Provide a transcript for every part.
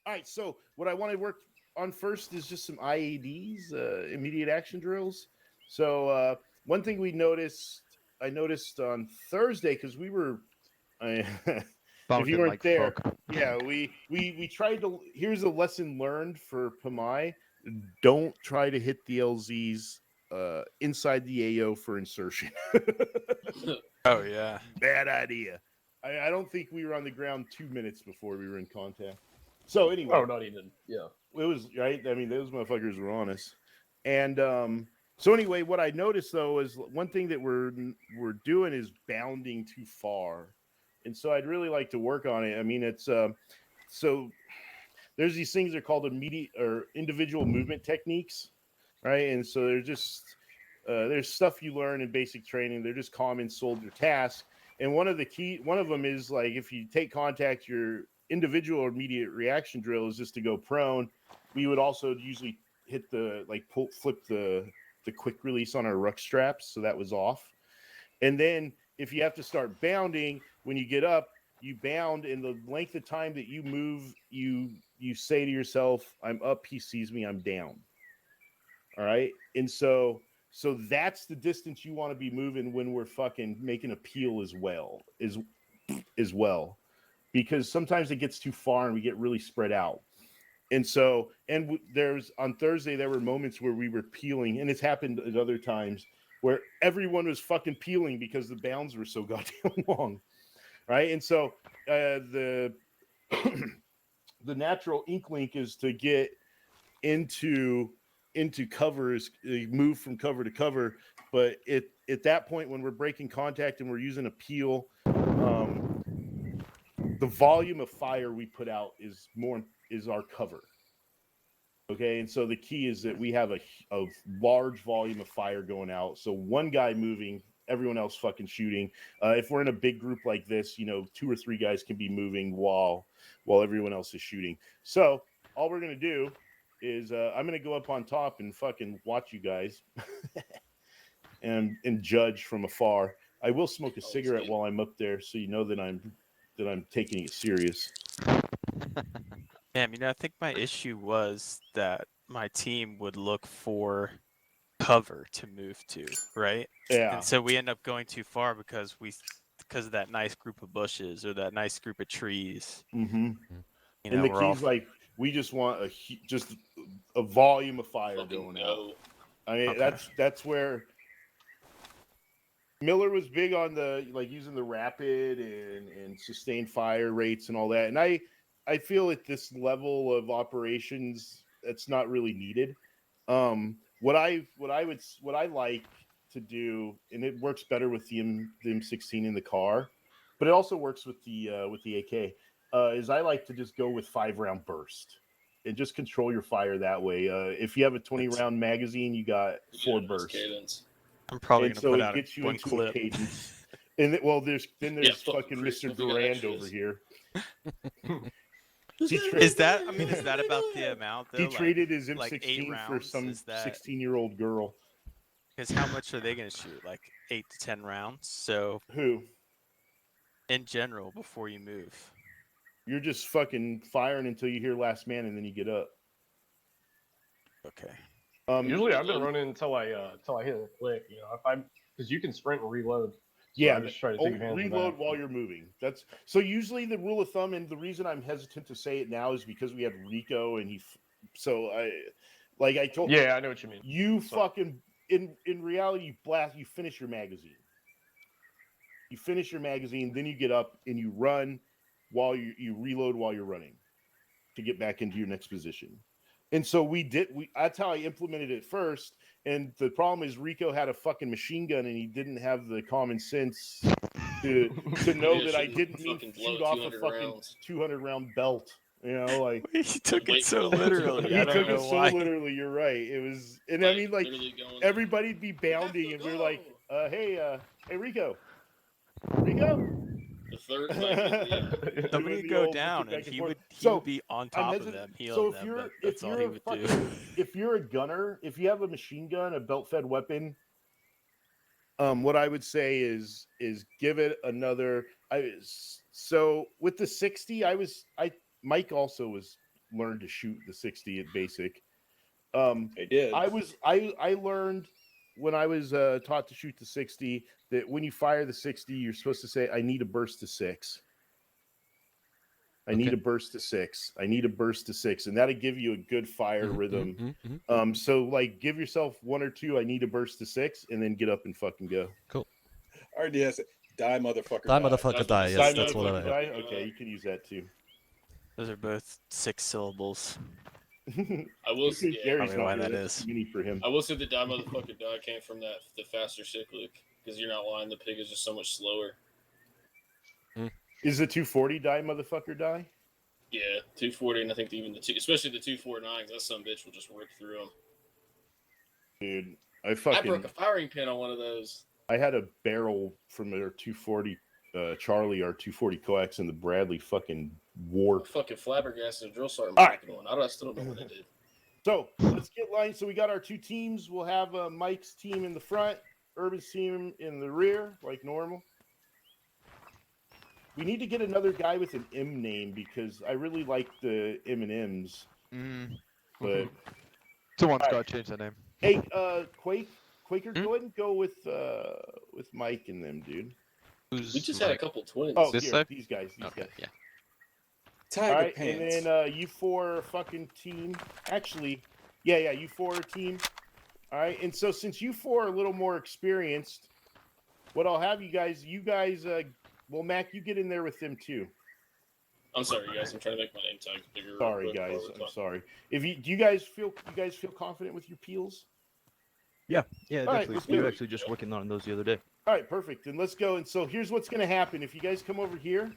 All right, so what I want to work on first is just some IADs, immediate action drills. So one thing I noticed on Thursday because we were, I, if you Bouncing weren't like there, fuck. yeah, we tried to. Here's a lesson learned for Pamai: don't try to hit the LZs inside the AO for insertion. Oh yeah. Bad idea. I don't think we were on the ground 2 minutes before we were in contact. So anyway, Oh, not even. Yeah. it was right. I mean, those motherfuckers were on us. And so anyway, what I noticed though is one thing that we're doing is bounding too far, and so I'd really like to work on it. I mean, it's so there's these things that are called immediate or individual movement techniques, right? And so they're just there's stuff you learn in basic training. They're just common soldier tasks. And one of them is like if you take contact, your individual or immediate reaction drill is just to go prone. We would also usually hit the flip the quick release on our ruck straps, so that was off. And then if you have to start bounding, when you get up, you bound, and the length of time that you move, you say to yourself, "I'm up, he sees me, I'm down." All right, and so that's the distance you want to be moving when we're fucking making a peel as well, because sometimes it gets too far and we get really spread out. And so, there's on Thursday, there were moments where we were peeling, and it's happened at other times where everyone was fucking peeling because the bounds were so goddamn long. Right. And so, the natural ink link is to get into covers, move from cover to cover. But at that point, when we're breaking contact and we're using a peel, the volume of fire we put out is our cover. Okay, and so the key is that we have a large volume of fire going out. So one guy moving, everyone else fucking shooting. If we're in a big group like this, 2 or 3 guys can be moving while everyone else is shooting. So all we're gonna do is I'm gonna go up on top and fucking watch you guys and judge from afar. I will smoke a cigarette while I'm up there, so you know that I'm taking it serious. Damn, I think my issue was that my team would look for cover to move to, right? Yeah. And so we end up going too far because of that nice group of bushes or that nice group of trees. Mm-hmm. And the key's like we just want just a volume of fire going out. I mean, okay. That's where Miller was big on the using the rapid and sustained fire rates and all that. And I feel at this level of operations, that's not really needed. What I like to do, and it works better with the M16 in the car, but it also works with the AK. Is I like to just go with 5-round burst and just control your fire that way. If you have a 20-round magazine, you got 4 bursts. Cadence. I'm probably going to put out one clip. Cadence. And there's fucking Mr. Durand over here. Is that about the amount though? He traded his M16 like 8 rounds, for some 16-year-old girl. Because how much are they going to shoot? Like 8 to 10 rounds. So who? In general, before you move, you're just fucking firing until you hear last man, and then you get up. Okay. Usually, I've been running until I hit a click. Because you can sprint and reload. So yeah, I just try to take reload while you're moving. That's so usually the rule of thumb, and the reason I'm hesitant to say it now is because we have Rico, and I told. Yeah, I know what you mean. You fucking in reality, you finish your magazine. You finish your magazine, then you get up and you run while you reload while you're running to get back into your next position. And so that's how I implemented it first. And the problem is Rico had a fucking machine gun and he didn't have the common sense to know that I didn't mean to shoot off a fucking 200-round belt. He took it so literally. He took it so literally. You're right. It was, and I mean, everybody'd be bounding, and we're like, "Hey, Rico." The third, somebody would go down, and he would be on top of them, healing them. That's all he would do. If you're a gunner, if you have a machine gun, a belt-fed weapon, what I would say is give it another. So with the 60, Mike also was learned to shoot the 60 at basic. They did. I learned when I was taught to shoot the 60 that when you fire the 60, you're supposed to say, "I need a burst to 6. I need a burst to 6. I need a burst to 6," and that'll give you a good fire rhythm. So like, give yourself 1 or 2. I need a burst to 6, and then get up and fucking go. Cool. RDS, die motherfucker. Die, motherfucker, die. Die, Yes, that's what motherfucker, I. die? Okay, you can use that too. Those are both 6 syllables. I will say, Gary's Probably not why here. that That's is. too many for him. I will say the die motherfucker die came from the faster cyclic because you're not lying. The pig is just so much slower. Is the 240 die motherfucker die? Yeah, 240, and I think even especially the 249s. That some bitch will just rip through them. Dude, I broke a firing pin on one of those. I had a barrel from our 240 Charlie, our 240 coax, and the Bradley fucking I warped. fucking flabbergasted a drill sergeant All right. breaking one. I still don't know what they did. So let's get lined. So we got our 2 teams. We'll have Mike's team in the front, Urban's team in the rear, like normal. We need to get another guy with an M name because I really like the M&Ms. But Someone's All right. got to change the name. hey, Quaker, go ahead and go with Mike and them, dude. We just had a couple twins. Oh, This here, side? these guys. Okay, yeah. Tiger All right, pants. and then you 4 fucking team. Actually, yeah, you 4 team. All right, and so since you 4 are a little more experienced, what I'll have you guys, well, Mac, you get in there with them too. I'm sorry, guys. I'm trying to make my name tag bigger. real Sorry, quick guys. while we're I'm talking. sorry. Do you guys feel confident with your peels? Yeah, right, definitely. let's We do were it. actually just working on those the other day. All right, perfect. Then let's go. And so here's what's going to happen. If you guys come over here.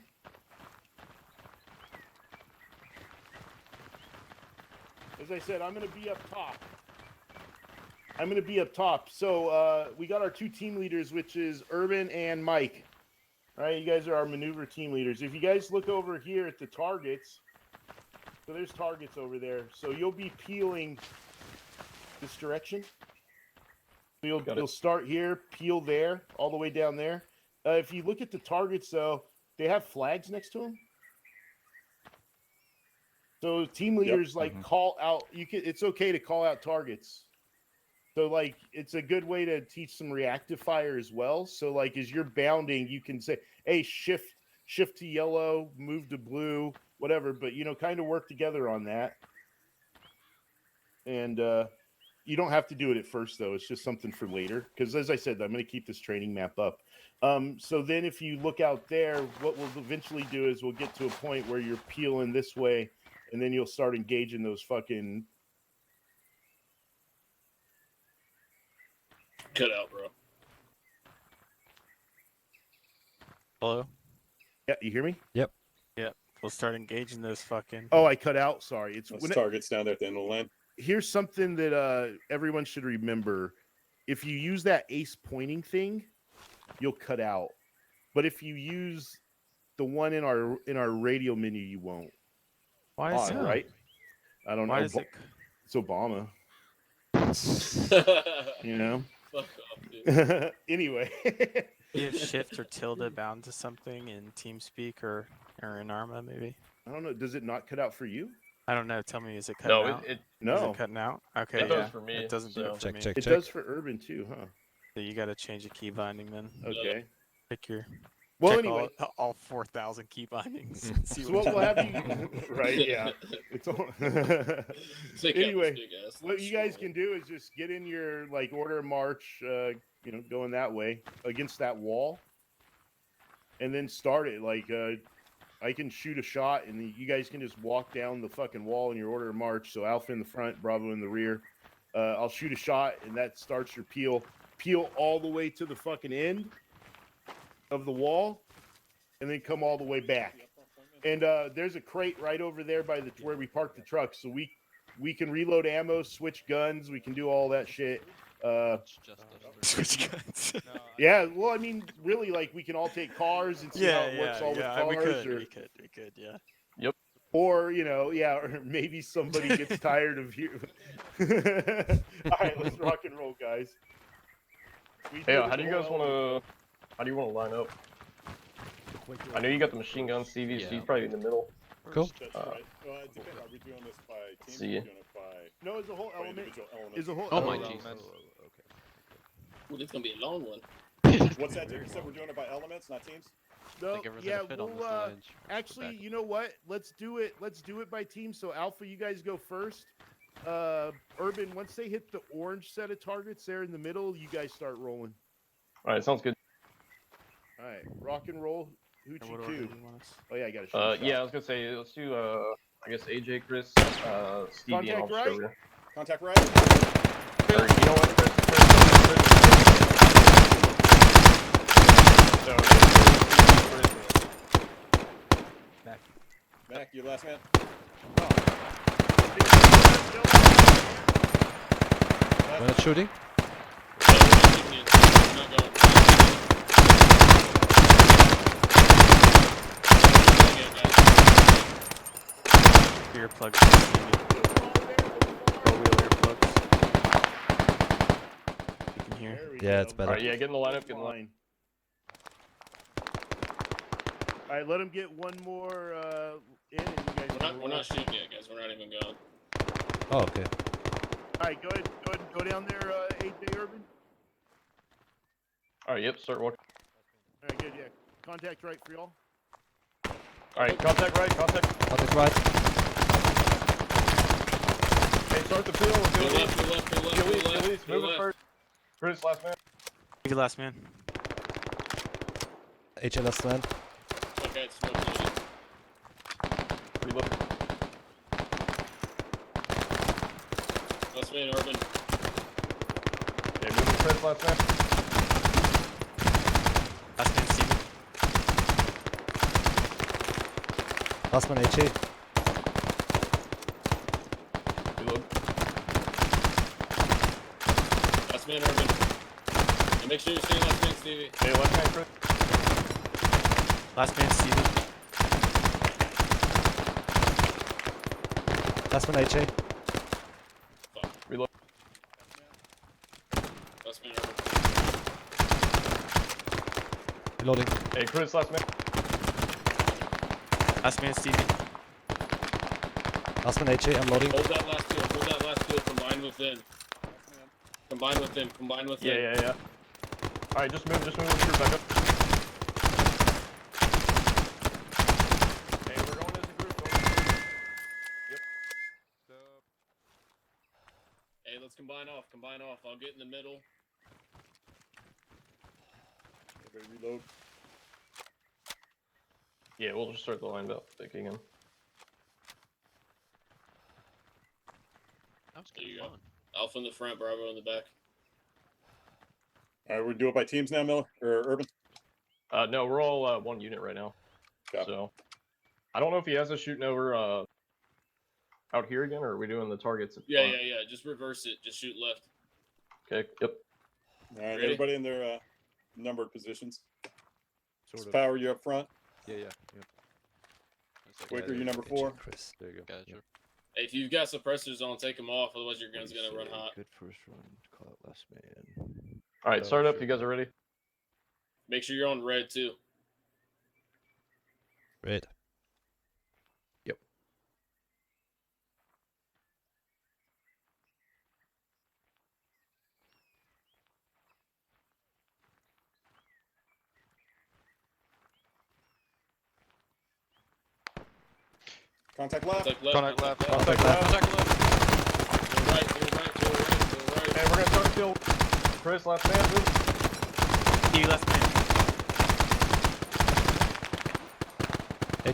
As I said, I'm going to be up top. So we got our 2 team leaders, which is Urban and Mike. All right, you guys are our maneuver team leaders. If you guys look over here at the targets, so there's targets over there. So you'll be peeling this direction. So you'll start here, peel there, all the way down there. If you look at the targets, though, they have flags next to them. So team leaders call out. It's okay to call out targets. So it's a good way to teach some reactive fire as well. So as you're bounding, you can say, "Hey, shift to yellow, move to blue, whatever." But kind of work together on that. And you don't have to do it at first, though. It's just something for later. Because as I said, I'm going to keep this training map up. So then if you look out there, what we'll eventually do is we'll get to a point where you're peeling this way, and then you'll start engaging those fucking... Cut out, bro. Hello? Yeah, you hear me? Yep. We'll start engaging those fucking... Oh, I cut out. Sorry. It's Those targets down there at the end of the line. Here's something that everyone should remember. If you use that ace pointing thing, you'll cut out. But if you use the one in our radio menu, you won't. Why is Odd, that? right? I don't Why know. is it... It's Obama. You know? Fuck off, dude. Anyway. Do you have shift or tilde bound to something in TeamSpeak or in ArmA, maybe? I don't know. Does it not cut out for you? I don't know. Tell me, is it cutting No, out? it Is No. it cutting out? Okay, It yeah. does for me, It doesn't do so- it for me. It does for Urban too, huh? So you got to change the key binding then. Okay. Pick your... Well, check anyway. all 4,000 key bindings. And see So what what we'll have you... right, yeah. It's all... Anyway, what you guys can do is just get in your order of march, going that way against that wall, and then start it. I can shoot a shot, and you guys can just walk down the fucking wall in your order of march. So Alpha in the front, Bravo in the rear. I'll shoot a shot, and that starts your peel. Peel all the way to the fucking end of the wall, and then come all the way back. And there's a crate right over there by where we park the truck, so we can reload ammo, switch guns, we can do all that shit. Switch guns. Yeah, well, I mean, really, we can all take cars and see how it works all with cars, we could, yeah. or or maybe somebody gets tired of you. All right, let's rock and roll, guys. Hey, how do you guys want to line up? I know you got the machine gun, CVC, Yeah. probably in the middle. Cool. That's right. Well, it depends. Are we doing this by teams? See. Or are we doing it by, No, it's a whole by element. individual elements? Is a whole Oh my element. Jesus. Ooh, this gonna be a long one. What's that? You said we're doing it by elements, not teams? No, Think everyone's yeah, gonna fit on we'll this ledge. actually, you know what? Let's do it. Let's do it by team. So Alpha, you guys go first. Urban, once they hit the orange set of targets there in the middle, you guys start rolling. All right, sounds good. All right, rock and roll. Or Hoochie what order coo. do you want us? Oh yeah, I got to shoot. Yeah, I was gonna say let's do I guess AJ, Chris, Stevie, and I'll Contact just right? go over there. Contact right? Or, you know what, Chris? So, Mac, you last man? When it's shooting? So we're not shooting it. We're not going. Earplugs. You can hear. There we Yeah, go. it's better. Alright, yeah, get in the lineup, get in the lineup. Line. All right, let him get one more in, and you guys. We're can not roll. shooting yet, guys. We're not even going. Oh, okay. All right, go ahead, and go down there, AJ Urban. Alright, yep, start walking. All right, good, yeah. Contact right for y'all. Alright, contact right, contact. Contact right. Hey, start the peel. Go left, go left, go left, go Elise, left, Elise, go move it left. first. Chris, last man. Give you last man. HA last man. Okay, it's smoke loaded. Reload. Last man, Urban. Okay, move it Chris, last man. Last man Steven. Last man HA. Reload. Last man, Urban. And make sure you stay last man, Stevie. Okay, left hand, Chris. Last man Steven. Last man HA. Reload. Last man, Urban. Reloading. Hey, Chris, last man. Last man Steven. Last man HA, I'm loading. Hold that last field. Hold that last field. Combine within. Combine with him. Combine with him. Yeah. Alright, just move the crew back up. Hey, we're going as a group. Yep. Hey, let's combine off. Combine off. I'll get in the middle. Everybody reload. Yeah, we'll just start the line up again. That was There good you go. fun. Alpha in the front, Bravo in the back. All right, we do it by teams now, Miller or Urban. No, we're all one unit right now. Copy. So, I don't know if he has us shooting over out here again, or are we doing the targets? Yeah. Just reverse it. Just shoot left. Okay. Yep. All right, Ready? everybody in their numbered positions. Sort of. Power, you up front. Yeah. That's like- Quaker, you number 4. Chris. There you go. Gotcha. Hey, if you've got suppressors on, take them off. Otherwise, your gun's gonna run hot. Good first run. Call it last man. All right, Oh, start up. sure. You guys are ready? Make sure you're on red too. Red. Yep. Contact left. Contact left. Contact left. Contact left. Contact left. Go right. Go right. Go right. Go right. Hey, we're gonna start kill. Chris, last man, move. Stevie last man.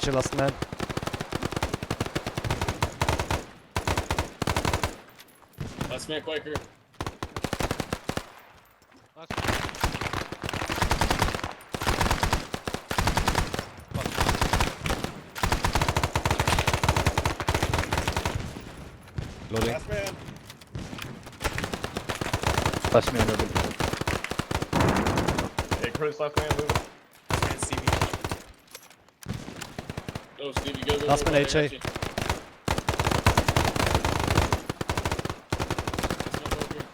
HA last man. Last man, Quaker. Last man. Loading. Last man. Last man Urban. Hey, Chris, last man, move. Last man Stevie. Go, Stevie. Go. Last man, I got HA. you. Last man, Quaker.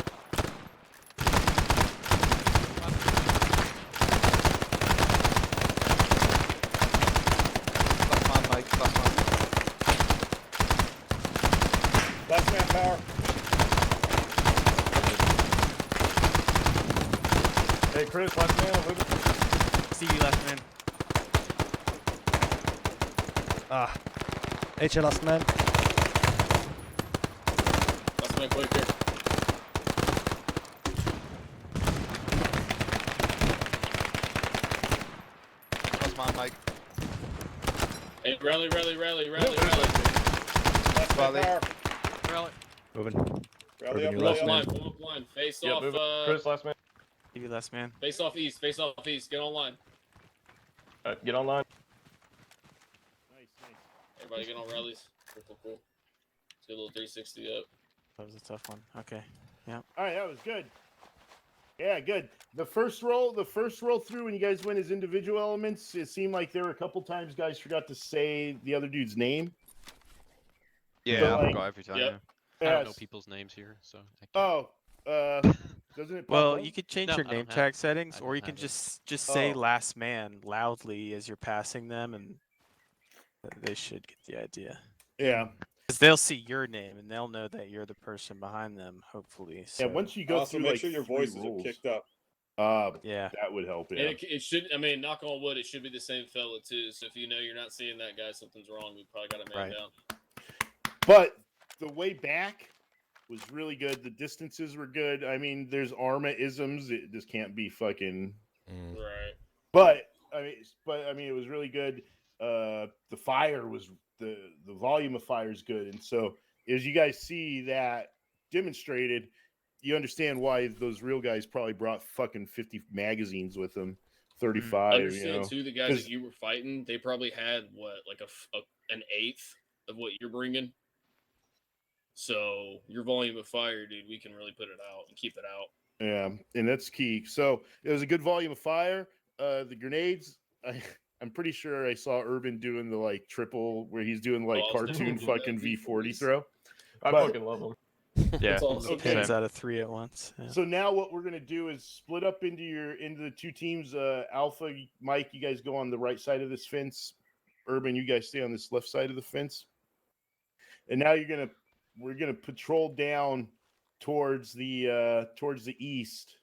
Last man, Mike. Last man. Last man power. Hey, Chris, last man. Stevie last man. Ah. HA last man. Last man quick here. That's mine, Mike. Hey, rally. Last man Rally. power. Rally. Moving. Rally up, Urban, Pull rally up up. line. Pull up line. Face Yep, off. move it. Chris, last man. Stevie last man. Face off east. Face off east. Get on line. Get online. Nice, nice. Everybody get on rallies. Cool. Let's get a little 360 up. That was a tough one. Okay. All right, that was good. Yeah, good. The first roll through when you guys went as individual elements, it seemed like there were a couple times guys forgot to say the other dude's name. Yeah, But, I like, forgot every time. yep. Yeah. I don't know Yes. people's names here, so. I can't- Oh, doesn't it pop Well, up? you could change No, your I don't name have tag it. settings, I or don't you can have it. just say Oh. last man loudly as you're passing them, and they should get the idea. Yeah. Because they'll see your name and they'll know that you're the person behind them. Hopefully. So, Yeah, once you go Also, through make like sure your 3 voices rolls, are kicked up. yeah. that would help. And Yeah. it should, I mean, knock on wood, it should be the same fella too. So if you know you're not seeing that guy, something's wrong. We probably got a man Right. down. But the way back was really good. The distances were good. I mean, there's ArmA isms. It just can't be fucking. Right. But I mean, it was really good. The fire was the volume of fire is good, and so as you guys see that demonstrated, you understand why those real guys probably brought fucking 50 magazines with them, 35. Understand too, the guys 'cause- that you were fighting, they probably had what, like an eighth of what you're bringing. So your volume of fire, dude, we can really put it out and keep it out. Yeah, and that's key. So it was a good volume of fire. The grenades, I'm pretty sure I saw Urban doing the like triple where he's doing like Oh, I was cartoon definitely doing fucking that V40 V40s. throw. I But- fucking love them. Yeah. That's awesome. Okay. Pins out of 3 at once. Yeah. So now what we're gonna do is split up into the 2 teams. Alpha, Mike, you guys go on the right side of this fence. Urban, you guys stay on this left side of the fence. And now we're gonna patrol down towards the east,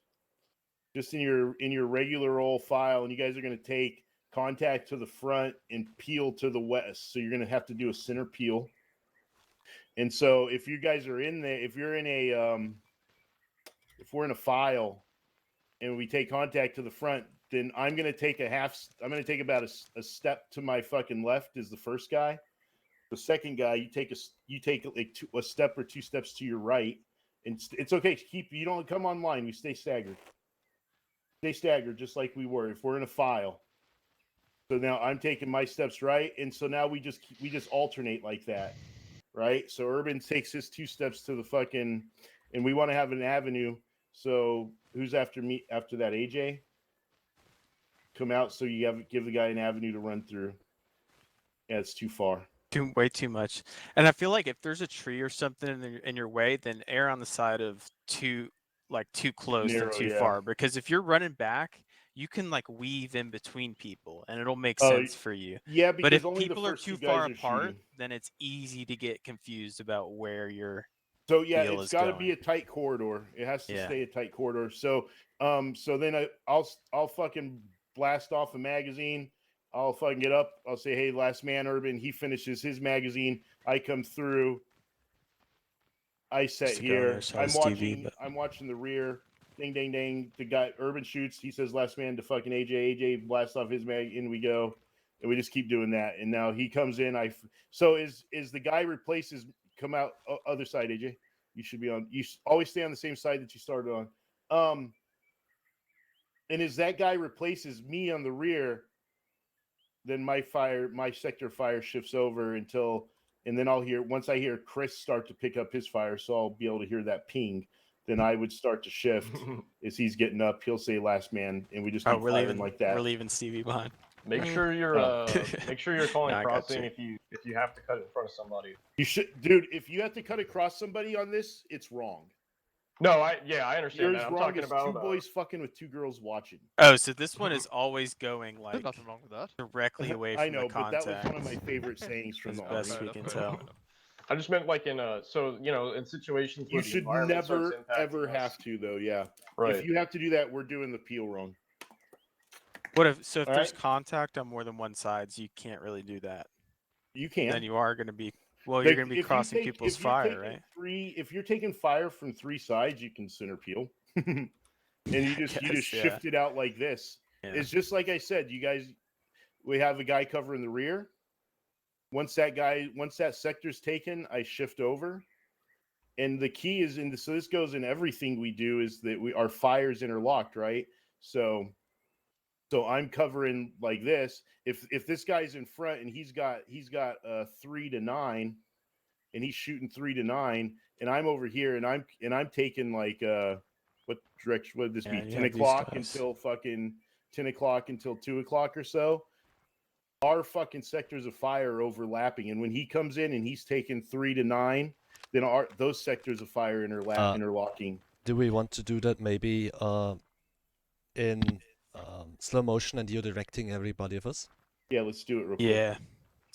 just in your regular old file, and you guys are gonna take contact to the front and peel to the west. So you're gonna have to do a center peel. And so if you guys are in there, if we're in a file and we take contact to the front, then I'm going to take about a step to my fucking left is the first guy. The second guy, you take like a step or 2 steps to your right. And it's okay. You don't come online. We stay staggered. Stay staggered just like we were if we're in a file. So now I'm taking my steps right. And so now we just alternate like that. Right, so Urban takes his 2 steps to the fucking, and we want to have an avenue. So who's after me after that? AJ, come out. So you give the guy an avenue to run through. Yeah, it's too far. Way too much. And I feel like if there's a tree or something in your way, then err on the side of too close Narrow, than too yeah. far. Because if you're running back, you can like weave in between people, and it'll make Oh, sense for you. Yeah, because But if only people the are first too 2 far guys are apart, shooting. then it's easy to get confused about where you're. So yeah, Feel it's is got to be going. a tight corridor. It has to Yeah. stay a tight corridor. So so then I'll fucking blast off a magazine. I'll fucking get up. I'll say, hey, last man, Urban. He finishes his magazine. I come through. I set Used to go on here. their side of Stevie, I'm watching the rear. Ding, ding, ding. The guy Urban shoots. He says, "Last man to fucking AJ." AJ blasts off his mag. In we go, and we just keep doing that. And now he comes in. So is the guy replaces come out other side? AJ, you should be on. Always stay on the same side that you started on. And as that guy replaces me on the rear, then my sector fire shifts over and then once I hear Chris start to pick up his fire, so I'll be able to hear that ping. Then I would start to shift as he's getting up. He'll say last man, and we just keep Oh, we're firing leaving like that. We're leaving Stevie behind. Make sure you're calling I got crossing you. if you have to cut in front of somebody. You should, dude. If you have to cut across somebody on this, it's wrong. No, I understand You're that. as I'm wrong talking as about 2 boys fucking with 2 girls watching. Oh, so this one is always going like There's nothing wrong with that. directly away from I know, the but contact. that was one of my favorite sayings from As the best army. we can tell. I just meant like in so in situations You where the should environment starts never impacting ever us. have to though. Yeah. Right. If you have to do that, we're doing the peel wrong. What if so? If there's Alright. contact on more than one side, you can't really do that. You can. Then you are going to be you're Like, going to be if you crossing take- people's if you're fire, taking right? if you're taking fire from 3 sides, you can center peel, and you just Guess, yeah. shift it out like this. Yeah. It's just like I said. You guys, we have a guy covering the rear. Once that sector's taken, I shift over. And the key is so this goes in everything we do is that our fire's interlocked, right? So I'm covering like this. If this guy's in front and he's got 3 to 9, and he's shooting 3 to 9, and I'm over here and I'm taking like what direction would this be? Yeah, you 10 have these o'clock guys. until fucking 10 o'clock until 2 o'clock or so. Our fucking sectors of fire are overlapping, and when he comes in and he's taking 3 to 9, then those sectors of fire interlocking. Do we want to do that maybe in slow motion and you're directing everybody of us? Yeah, let's do it real quick. Yeah.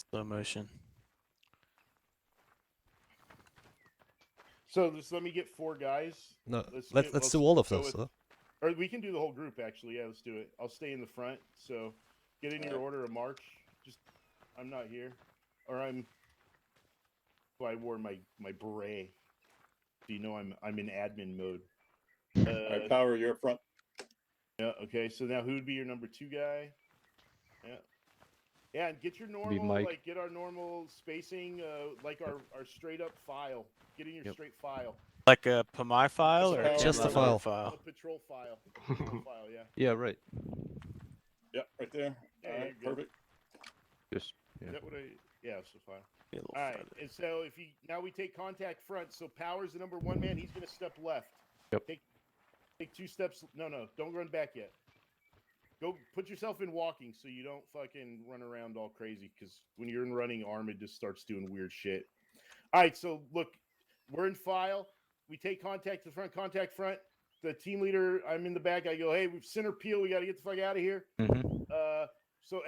Slow motion. So just let me get 4 guys. No, Let's let's do all of go those. with- Or we can do the whole group, actually. Yeah, let's do it. I'll stay in the front. So get in your order of march. Just, I'm not here. Or I wore my beret. So you know I'm in admin mode. All right, Power, you're up front. Yeah, okay. So now who would be your number 2 guy? Yeah. Yeah, and get your normal, Mike. get our normal spacing, like our straight up file. Get in your straight file. Like a PMI file or Just a camera file. A patrol file. Patrol file, yeah. Yeah, right. Yep, right there. Yeah, All right, you're good. perfect. Just Is that what yeah, it's a file. Be a little All right, farther. and so now we take contact front. So Power's the number 1 man. He's gonna step left. Yep. Take 2 steps. No, don't run back yet. Go put yourself in walking so you don't fucking run around all crazy. Because when you're in running, ArmA just starts doing weird shit. All right, so look, we're in file. We take contact to front. Contact front. The team leader, I'm in the back. I go, hey, we've center peel. We got to get the fuck out of here. So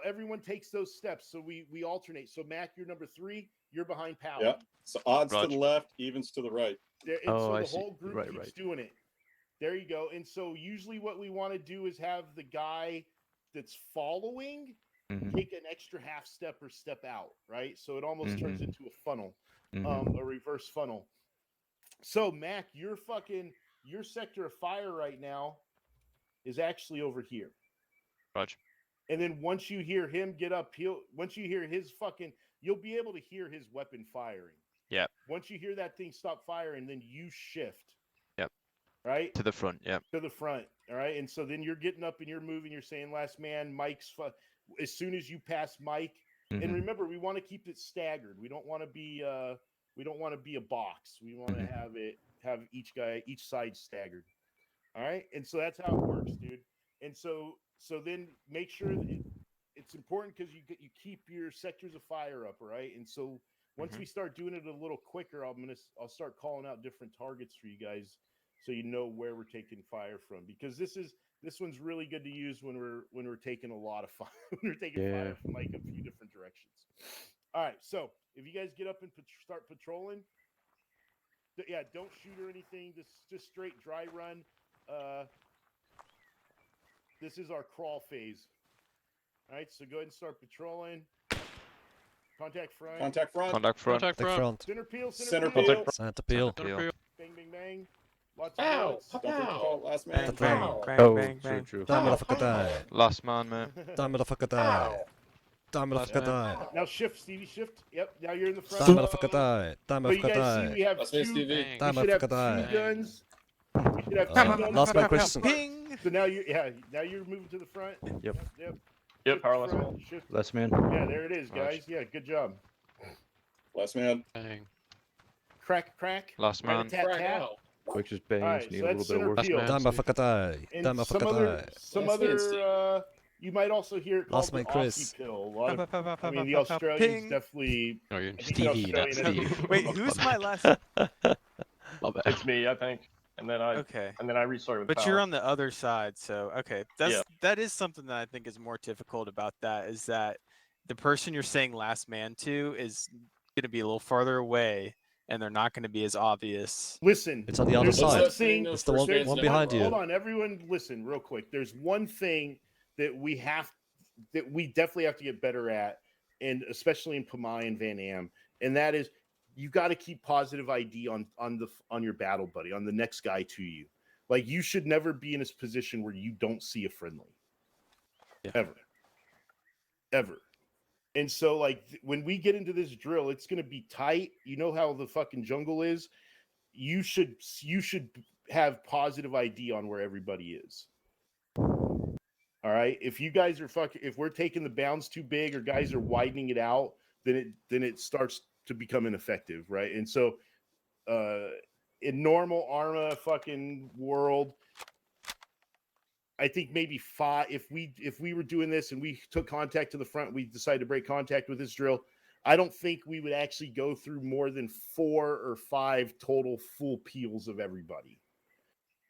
everyone takes those steps. So we alternate. So Mac, you're number 3. You're behind Power. Yep. So odds to Roger. the left, evens to the right. And Oh, so I the see. whole group Right, keeps right. doing it. There you go. And so usually what we want to do is have the guy that's following take an extra half step or step out, right? So it almost turns into a funnel, a reverse funnel. So Mac, your sector of fire right now is actually over here. Roger. And then once you hear him get up, once you hear his you'll be able to hear his weapon firing. Yep. Once you hear that thing stop firing, then you shift. Yep. Right? To the front, yep. To the front. All right. And so then you're getting up and you're moving. You're saying last man, Mike's. As soon as you pass Mike, and remember, we want to keep it staggered. We don't want to be. We don't want to be a box. We want to have each side staggered. All right. And so that's how it works, dude. And so then make sure that it's important because you keep your sectors of fire up, right? And so once we start doing it a little quicker, I'll start calling out different targets for you guys so you know where we're taking fire from, because this one's really good to use when we're taking a lot of fire. When we're taking fire from like a few different directions. All right, so if you guys get up and start patrolling, don't shoot or anything. Just straight dry run. This is our crawl phase. All right, so go ahead and start patrolling. Contact front. Contact front. Contact front. Take front. Center peel. Center peel. peel. Center peel. Peel. Bang, bang, bang. Lots of Ow! bullets. Don't forget to call last man. Bang, Bang. bang, bang, Oh, bang, true, bang. true. Die, motherfucker, die. Last man, mate. Die, motherfucker, die. Die, motherfucker, die. Now shift, Stevie, shift. Yep, now you're in the front. Die, motherfucker, die. Die, So you motherfucker, guys see die. we have Last two. man, Stevie. Die, We should have motherfucker, two die. guns. We should have two guns. Last man, Christian. Ping! So now you're moving to the front. Yep. Yep. Yep, power last Front, man. shift. Last man. Yeah, there it is, guys. Yeah, good job. Last man. Bang. Crack. Last Right, man. tap, Crack tap. out. Quick just All bangs. right, Need so a that's little bit of center work. peel. Die, motherfucker, die. And Die, motherfucker, die. some Last man, other Steve. you might also hear it called Last the man, Chris. Aussie pill. A lot of, I mean, the Australians Ping. definitely. No, you're I think Stevie, not Australian- Steve. Wait, who's my last? My bad. It's me, I think. And then I Okay. restarted with But power. you're on the other side, so okay. That is something that I think is more difficult about that is that the person you're saying last man to is going to be a little farther away, and they're not going to be as obvious. Listen, It's on the other there's side. one thing. It's the one behind you. Hold on, everyone, listen real quick. There's one thing that we definitely have to get better at, and especially in Pamai and Van Am, and that is you got to keep positive ID on your battle buddy, on the next guy to you. Like, you should never be in a position where you don't see a friendly. Yeah. Ever. And so, like, when we get into this drill, it's going to be tight. You know how the fucking jungle is. You should have positive ID on where everybody is. All right. If you guys are if we're taking the bounds too big, or guys are widening it out, then it starts to become ineffective, right? And so, in normal ArmA fucking world, I think maybe 5. If we were doing this and we took contact to the front, we decided to break contact with this drill, I don't think we would actually go through more than 4 or 5 total full peels of everybody.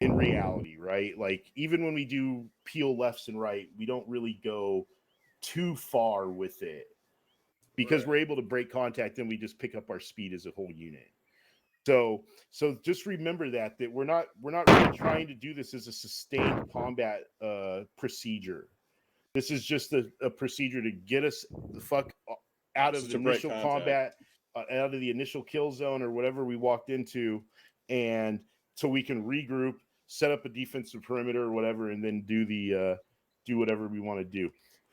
In reality, right? Like, even when we do peel lefts and right, we don't really go too far with it because we're able to break contact, and we just pick up our speed as a whole unit. So just remember that we're not really trying to do this as a sustained combat procedure. This is just a procedure to get us the fuck out of the initial combat, out of the initial kill zone or whatever we walked into, and so we can regroup, set up a defensive perimeter or whatever, and then do whatever we want to do.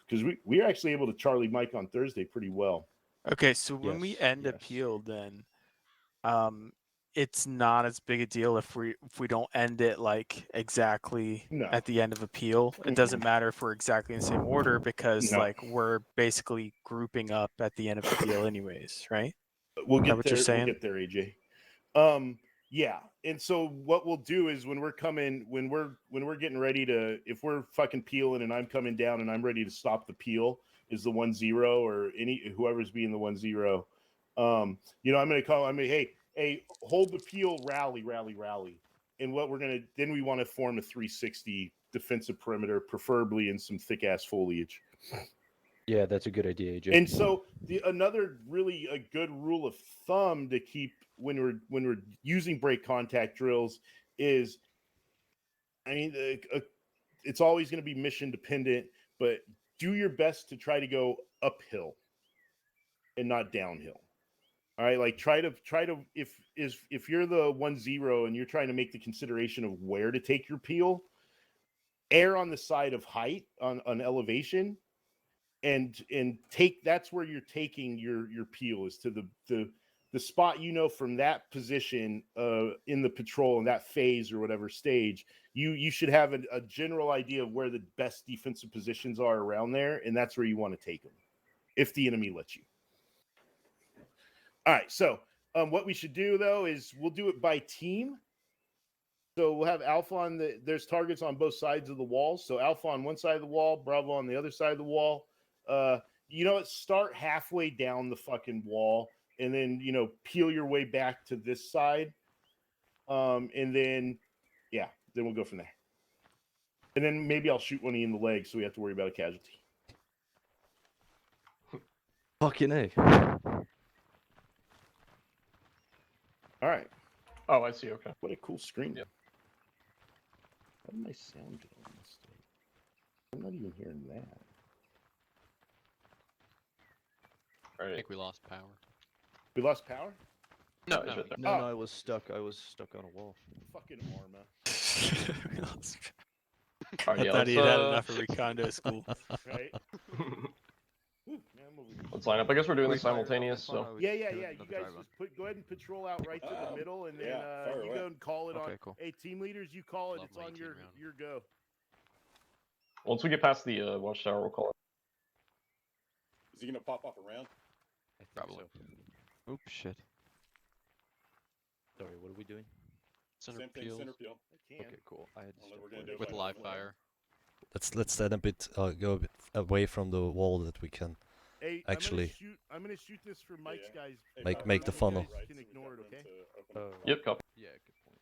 Because we are actually able to Charlie Mike on Thursday pretty well. Okay, so when we end a peel, then it's not as big a deal if we don't end it like exactly at the end of a peel. It doesn't matter if we're exactly in the same order, because like we're basically grouping up at the end of the peel anyways, right? We'll get what there. You're saying? We'll get there, AJ. Yeah. And so what we'll do is when we're getting ready to, if we're fucking peeling and I'm coming down and I'm ready to stop the peel, is the 1-0 or whoever's being the 1-0. I'm going to hey, hold the peel, rally. And what then we want to form a 360 defensive perimeter, preferably in some thick ass foliage. Yeah, that's a good idea, AJ. And so another really a good rule of thumb to keep when we're using break contact drills is, it's always going to be mission dependent, but do your best to try to go uphill and not downhill. All right, like try to if you're the 1-0 and you're trying to make the consideration of where to take your peel, err on the side of height on elevation, and that's where you're taking your peel, is to the spot, from that position in the patrol, in that phase or whatever stage. You should have a general idea of where the best defensive positions are around there, and that's where you want to take them if the enemy lets you. All right, so what we should do, though, is we'll do it by team. So we'll have Alpha on there's targets on both sides of the wall. So Alpha on one side of the wall, Bravo on the other side of the wall. Start halfway down the fucking wall, and then, peel your way back to this side. And then we'll go from there. And then maybe I'll shoot one of you in the leg, so we have to worry about a casualty. Fucking A. All right. Oh, I see. Okay. What a cool screen. Yep. How did my sound get on this thing? I'm not even hearing that. All right. I think we lost power. We lost power? No, it's right there. No, I was stuck. I was stuck on a wall. Fucking ArmA. We lost- All I right, yeah, thought let's, he had enough of Recon to school. Right? Ooh, man, I'm over here. let's line up. I guess we're doing this simultaneous, so. Yeah. You guys just go ahead and patrol out right to the middle, and then fire you away. go and call it on. Okay, cool. Hey, team leaders, you call it. Love It's my on 18 your round. go. Once we get past the watchtower, we'll call it. Is he gonna pop off around? Probably. Oops, shit. Sorry, what are we doing? Center Same thing, peels center peel. I can. Okay, cool. I had to Only stop we're gonna for do a it with by live the fire. Let's then go a bit away from the wall that we can Hey, actually. I'm gonna shoot this for Mike's Yeah. guys. Hey, Make- Bob, make the you funnel. guys Can ignore it, okay? to open up. Yep, copy. Yeah, good point.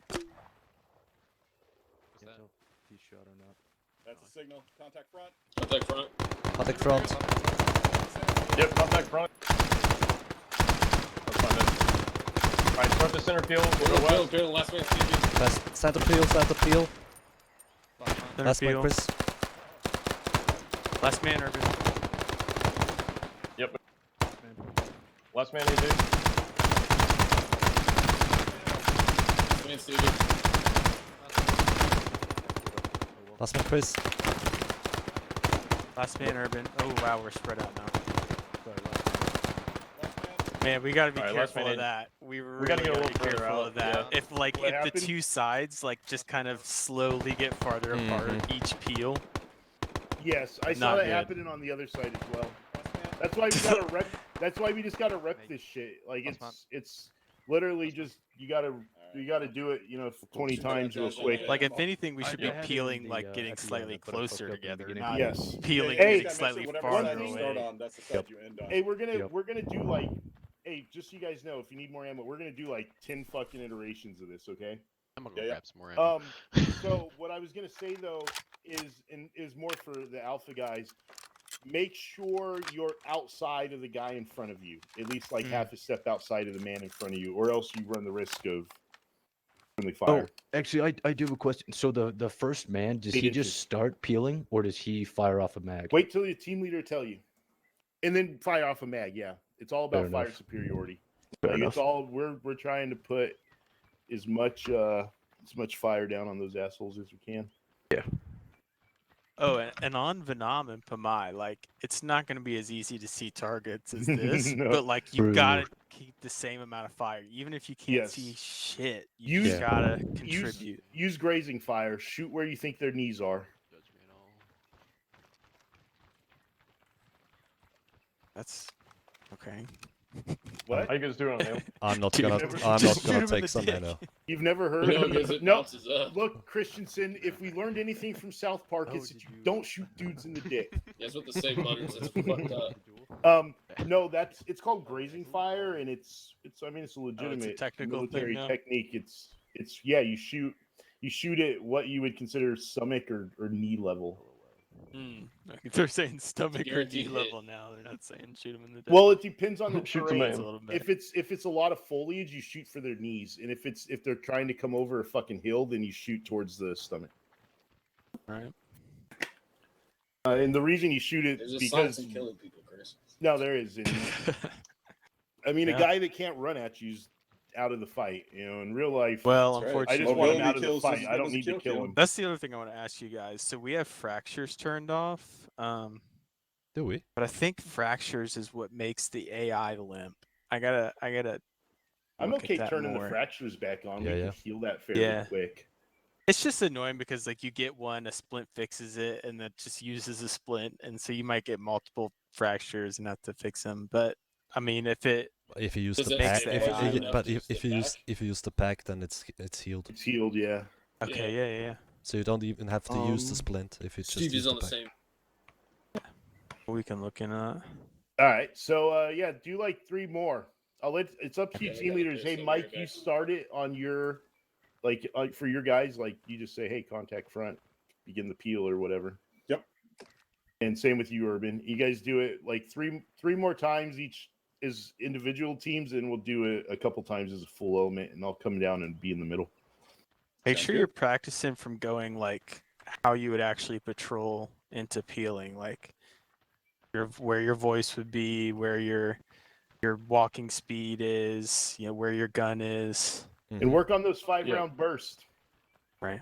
Good point. What's Can't that? tell if he's shot or not. That's a signal. Contact front. Contact front. Contact front. Yep, contact front. Start the center field. We'll go Peel, west. peel, last man, Stevie. Last center peel, center peel. Center Last man, peel. Chris. Last man, Urban. Yep. Last man, AJ. Last man, Stevie. Last man, Chris. Last man, Urban. Oh wow, we're spread out now. Sorry, last Man, we gotta be Alright, last careful man, of that. We really gotta get a gotta little be further careful out, of that. yeah. If like What if the happened? two sides like just kind of slowly get farther apart each peel. Yes, I saw Not that good. happening on the other side as well. That's why we gotta rep. That's why we just gotta rep this shit. Like it's literally just you gotta do it. 20 times real quick. Like if anything, we I should be had it in peeling the, like at getting the end, slightly but I fucked closer up in the together, beginning. not Yes. peeling Hey, getting slightly whatever farther side you away. start on, that's the side you end on. Hey, we're gonna Yep. do like, hey, just so you guys know, if you need more ammo, we're gonna do like 10 fucking iterations of this, okay? I'm gonna go Yeah, yeah. grab some more ammo. So what I was gonna say though is more for the alpha guys. Make sure you're outside of the guy in front of you, at least like half a step outside of the man in front of you, or else you run the risk of friendly fire. Actually, I do have a question. So the first man, does 8 he inches. just start peeling, or does he fire off a mag? Wait till your team leader tell you, and then fire off a mag. Yeah, it's all about Fair fire enough. superiority. Fair Like, enough. it's all we're trying to put as much fire down on those assholes as we can. Oh, and on Venom and Pamai, like it's not going to be as easy to see targets as this, No. but like you True. gotta keep the same amount of fire, even if you can't Yes. see shit. You Use- just gotta Use contribute. use grazing fire. Shoot where you think their knees are. Judgmental. That's okay. What? How you guys doing on him? I'm not Dude, gonna. never- I'm just not gonna shoot him in take the some dick. ammo. You've never heard No, of because it No, bounces up. look, Christensen, if we learned anything from South Park, Oh, it's that did you you- don't shoot dudes in the dick. That's what the save buttons. It's fucked up. No, it's called grazing fire, and it's a legitimate technical thing military now? technique. It's you shoot it what you would consider stomach or knee level. They're saying stomach or knee Guaranteed hit. level now. They're not saying shoot him in the dick. Well, it depends on the Shoot the terrain. It's a man. little bit. If it's a lot of foliage, you shoot for their knees, and if they're trying to come over a fucking hill, then you shoot towards the stomach. Right. And the reason you shoot it There's a because science in killing people, Chris. no, there is. And, I mean, Yeah. a guy that can't run at you's out of the fight. In real life, Well, That's right. I unfortunately, just want him Mobility out of the kills fight. just I as don't much need to as kill kill him. that's the other thing I want to ask you guys. So we have fractures turned off. Do we? But I think fractures is what makes the AI limp. I gotta. I'm look at okay that turning more. the fractures back on. Yeah, we yeah. can heal that fairly Yeah. quick. It's just annoying because like you get one, a splint fixes it, and that just uses a splint, and so you might get multiple fractures and have to fix them. But I mean, if it If you use Does the that pack, stay if, alive if- enough but to use if the you use pack? if you use the pack, then it's healed. It's healed, yeah. okay, yeah. So you don't even have to use the Um, splint if you just Steve use is on the the pack. same. We can look in All right, so yeah, do like 3 more. It's up to you, Okay, I team got leaders. this. Hey, I'll Mike, be right you back. start it on your like for your guys. Like you just say, hey, contact front, begin the peel or whatever. Yep. And same with you, Urban. You guys do it like three more times each as individual teams, and we'll do it a couple times as a full element, and I'll come down and be in the middle. Make Sounds sure good. you're practicing from going like how you would actually patrol into peeling, like where your voice would be, where your walking speed is, where your gun is. And work on those 5-round Yeah. bursts. Right.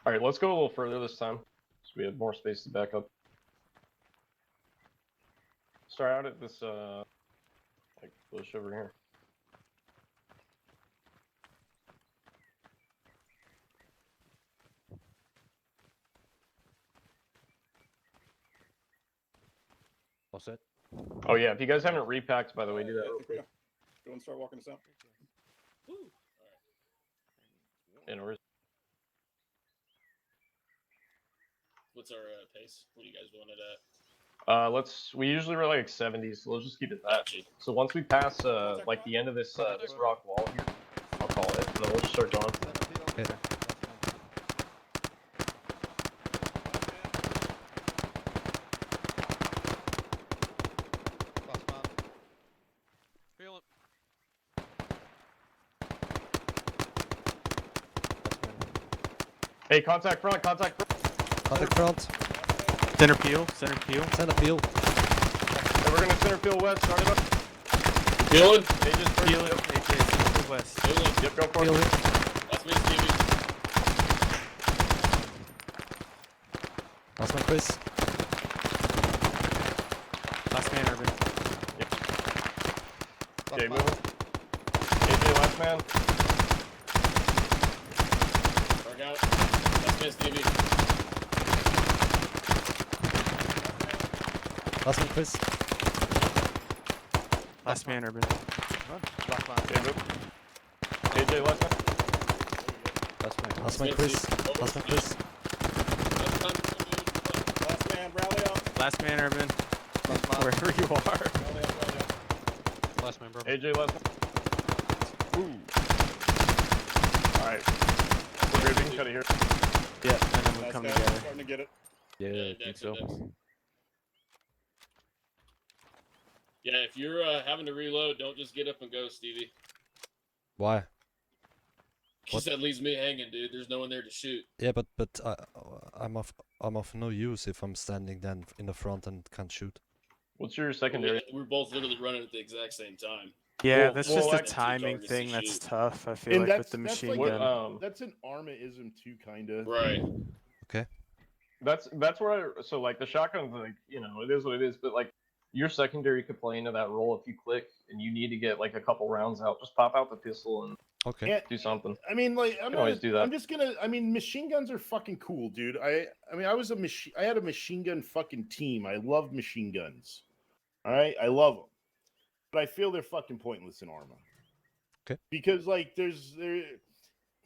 All right, let's go a little further this time, so we have more space to back up. Start out at this like bush over here. All set? Oh yeah, if you guys haven't repacked, by the way, do Yeah, that I real think we quick. are. Go and start walking us out. And we're What's our pace? What do you guys want it at? we usually run like 70s, so let's just keep it that. Gotcha. So once we pass like the end of this this rock wall here, I'll call it, and then we'll just start going. Okay. Feel it. Hey, contact front, contact front. Contact front. Center peel, center peel. Center peel. Hey, we're gonna center field west, start it up. Peeling. They just first. Peeling, AJ, center west. Peeling. Yep, go for Peel it. it. That's me, Stevie. Last one, Chris. Last man, Urban. Okay, moving. AJ, last man. Work out. That's me, Stevie. Last one, Chris. Last man, Urban. Okay, move. AJ, last man. That's my Last one, Chris. Last one, Chris. Last man, rally up. Last man, Urban. Wherever you are. Rally up, rally up. Last man, bro. AJ, last man. Ooh. Alright. We're good, we can cut it here. Yeah, and then we Last come guy, together. starting to get it. Yeah, I think Next, so. next. Yeah, if you're having to reload, don't just get up and go, Stevie. Why? Because that leaves me hanging, dude. There's no one there to shoot. Yeah, but I'm of no use if I'm standing then in the front and can't shoot. What's your secondary? We're both literally running at the exact same time. Yeah, Well- that's well, just a like- timing Targets to thing that's shoot. tough, I feel And like, that's with the that's machine like gun. that's an ArmA-ism too, kind of. Right. That's where so like the shotgun's like, you know, it is what it is, but like your secondary could play into that role if you click and you need to get like a couple rounds out. Just pop out the pistol and Okay. Yeah, do something. I mean, like, can always do that. I'm just gonna. I mean, machine guns are fucking cool, dude. I mean, I had a machine gun fucking team. I love machine guns. All right, I love them, but I feel they're fucking pointless in ArmA. Okay. Because like, They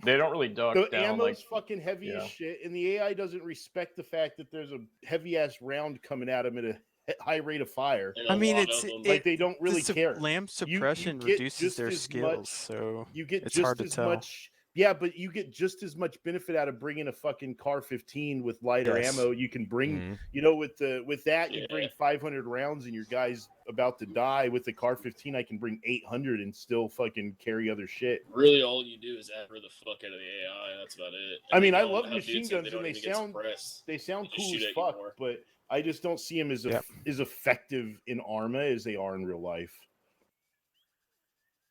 don't really duck the down ammo's like fucking heavy yeah. as shit, and the AI doesn't respect the fact that there's a heavy ass round coming at them at a high rate of fire. And I a mean, lot it's of them- Like they don't really care. Lamb you suppression get reduces just their as skills, much- so You get it's just hard to as tell. much. Yeah, but you get just as much benefit out of bringing a fucking car 15 with lighter Yes. ammo. You can bring, Mhm. you know, with that you Yeah. bring 500 rounds and your guy's about to die. With the car 15, I can bring 800 and still fucking carry other shit. Really, all you do is aggro the fuck out of the AI. That's about it. I And mean, they I don't love have machine dudes that guns don't and they even get sound suppressed. they sound They just cool shoot as at you fuck, more. but I just don't see them as Yep. as effective in ArmA as they are in real life.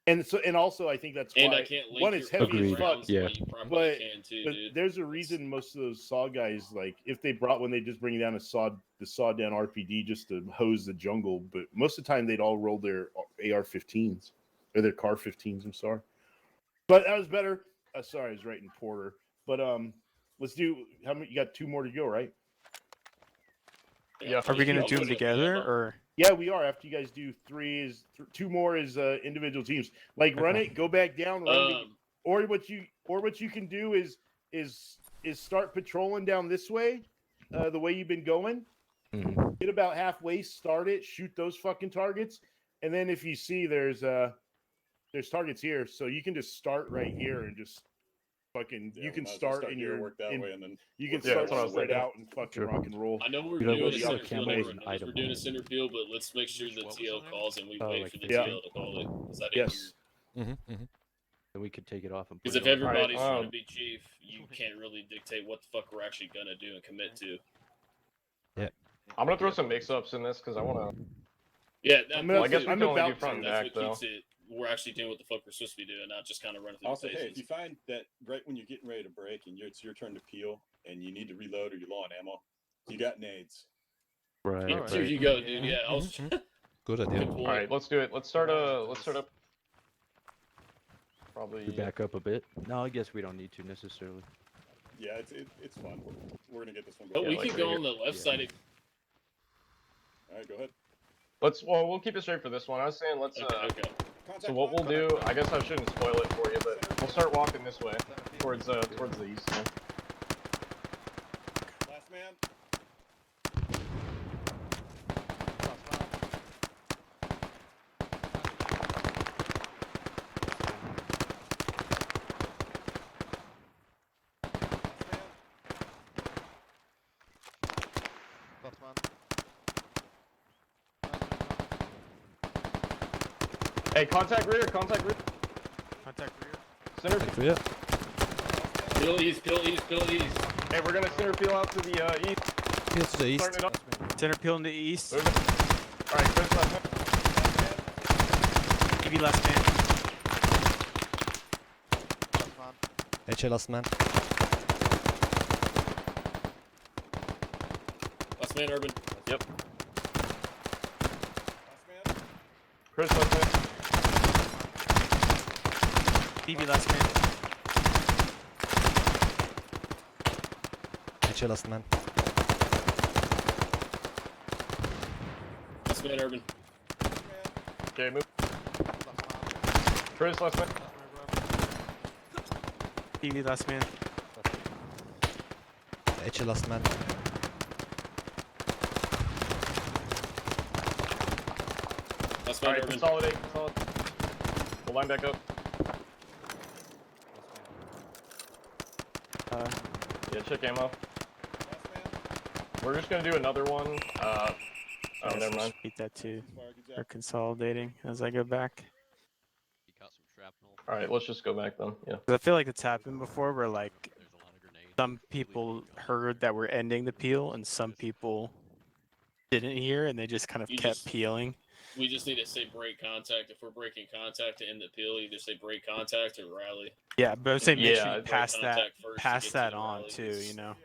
And so, and also, I think that's why And I can't link one your is heavy Agreed. as fuck. rounds the way Yeah. you probably But- can too, But dude. there's a reason most of those saw guys, like, if they brought when they just bring down the saw down RPD just to hose the jungle, but most of the time they'd all roll their AR-15s or their car 15s. I'm sorry, but that was better. Sorry, I was writing Porter. But let's do how many? You got 2 more to go, right? Yeah. Are we gonna I'll do them put it up together, ammo. or Yeah, we are. After you guys do 3 is 2 more is individual teams. Like run Okay. it, go back down, run it. Um, Or what you can do is start patrolling down this way, the way you've been going. Mhm. Get about halfway, start it, shoot those fucking targets, and then if you see there's targets here, so you can just start right here and just fucking Yeah, you we can might as well start in here, your work that in- way, and then you can work Yeah, start that's what I was spread thinking. out and fucking Sure. rock and roll. I know we're You know, doing what a is center that field. camo Everyone an knows item? we're doing a center field, but let's make sure the What was TL on there? calls and we Oh, wait like for the Yeah. TL to call it. Is that Yes. And we could take it off and put Because it if on. everybody's Alright, trying to be chief, you can't really dictate what the fuck we're actually gonna do and commit to. I'm gonna throw some mix-ups in this because I wanna. Yeah, I'm Well, I about guess to- we I'm can only do about front and to. That's back what though. keeps it. We're actually doing what the fuck we're supposed to be doing, not just kind of running through also, the hey, if stations. you find that right when you're getting ready to break and it's your turn to peel and you need to reload or you're low on ammo, you got nades. Right. Here, right. here you go, dude. Yeah, I was. Good Good idea. point. All right, let's do it. Let's start up. Probably. We back up a bit. No, I guess we don't need to necessarily. Yeah, it's fun. We're gonna get this one But going. we like could right go here. on the left Yeah. side. All right, go ahead. We'll keep it straight for this one. I was saying let's. Okay. So what we'll do, I guess I shouldn't spoil it for you, but we'll start walking this way towards the east. Yeah. Last man. Hey, contact rear. contact rear? Center. Clear. Peel east, peel east, peel east. Hey, we're gonna center peel out to the east. Peel to the east. Starting it up. Center peel in the east. Moving. All right, Chris, left hand. TV last man. HA last man. Last man, Urban. Yep. Chris, left hand. TV last man. HA last man. Last man, Urban. Okay, move. Chris, left man. TV last man. HA last man. Last All man, right, Urban. consolidate. We'll line back up. Yeah, check ammo. We're just gonna do another one. Oh, never mind. Beat that too. We're consolidating as I go back. He caught some shrapnel. All right, let's just go back then. Yeah. 'Cause I feel like it's happened before where like There's a lot of grenades. some people heard that we're ending the peel and some people didn't hear and they just kind of You kept just- peeling. We just need to say break contact. If we're breaking contact to end the peel, either say break contact or rally. Yeah, but I would say make Yeah, sure you break pass that contact first to pass get to that the on rally, too, 'cause- you know.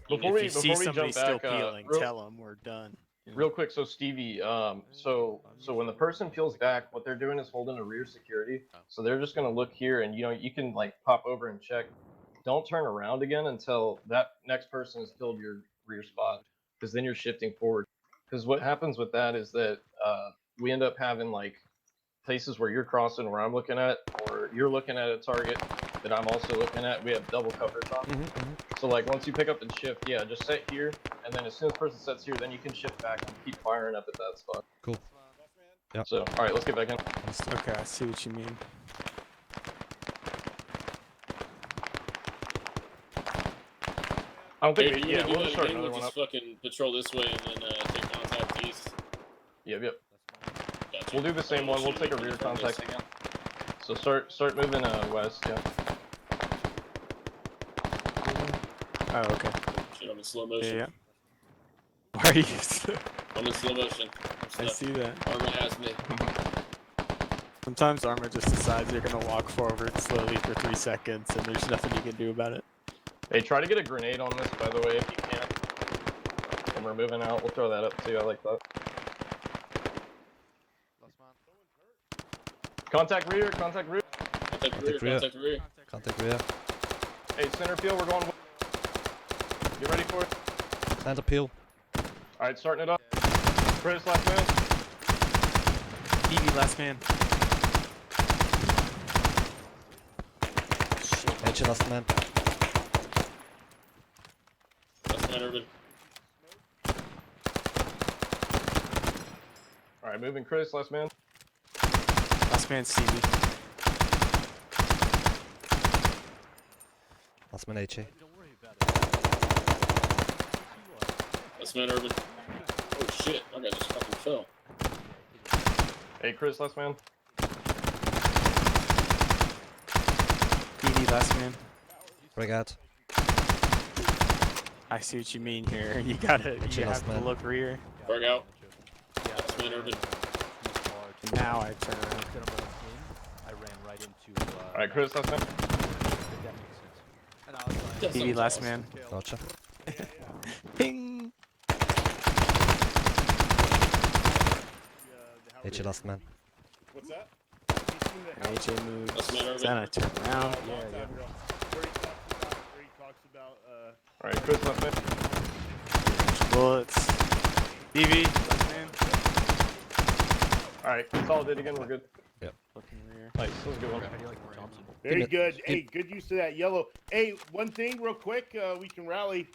Before If you see somebody still back, peeling, real- tell them we're done. you know? Real quick, so Stevie, so when the person peels back, what they're doing is holding a rear security. So they're just gonna look here, and you can like pop over and check. Don't turn around again until that next person has filled your rear spot, because then you're shifting forward. Because what happens with that is that we end up having like places where you're crossing where I'm looking at, or you're looking at a target that I'm also looking at. We have double coverage on. So like once you pick up and shift, yeah, just set here, and then as soon as the person sets here, then you can shift back and keep firing up at that spot. Cool. Yeah. So all right, let's get back in. Okay, I see what you mean. I don't Hey, think if we, you yeah, want to we'll do just that start again, another we'll one just up. fucking patrol this way and then take contact east. Yep. Gotcha. We'll do the same one. We'll take a rear contact again. So start moving west. Yeah. Oh, okay. Shit, I'm in slow Yeah, motion. yeah. Why are you? I'm in slow motion. I see that. ArmA has me. Sometimes ArmA just decides you're gonna walk forward slowly for 3 seconds, and there's nothing you can do about it. Hey, try to get a grenade on this, by the way, if you can. When we're moving out, we'll throw that up too. I like that. Contact rear. Contact rear. Contact rear. rear. Contact rear. Contact rear. Hey, center field. We're going. Get ready for it. Center peel. All right, starting it up. Chris, last man. Evie, last man. HA last man. Last man, Urban. All right, moving Chris, last man. Last man, Stevie. Last man HA. Last man, Urban. Oh shit, my guy just fucking fell. Hey, Chris, last man. Evie, last man. Break out. I see what you mean here. You gotta, HA you last have to man. look rear. Break out. Last man, Urban. Now I turn around. I ran right into. All right, Chris, last man. That's Evie, not last awesome. man. Gotcha. Ping! The HA last man. What's that? AJ moves. Last man, Urban. Then I turn around. Where he talks about All right, Chris, last man. Bullets. Evie, last man. All right, consolidate again. We're good. Looking rear. Nice. That was a good one. very Give me- good. Hey, good use of that yellow. Hey, one thing real quick, we can rally.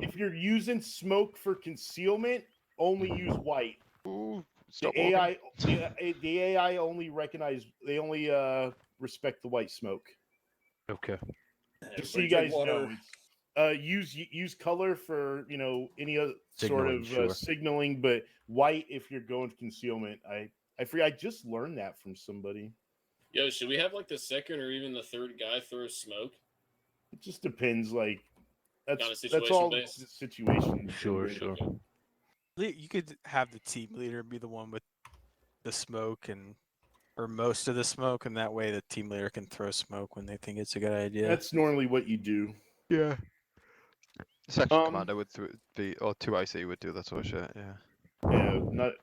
If you're using smoke for concealment, only use white. The AI, the AI only respect the white smoke. Okay. Just so you guys know, use color for any other sort Signaling, of sure. signaling, but white if you're going to concealment. I forget. I just learned that from somebody. Yo, should we have like the second or even the third guy throw smoke? It just depends. Like Kinda that's all situation-based? situation. Sure, dependent. sure. You could have the team leader be the one with the smoke or most of the smoke, and that way the team leader can throw smoke when they think it's a good idea. That's normally what you do. Yeah. Section Um, commander would be, or 2IC would do that sort of shit. Yeah. Yeah,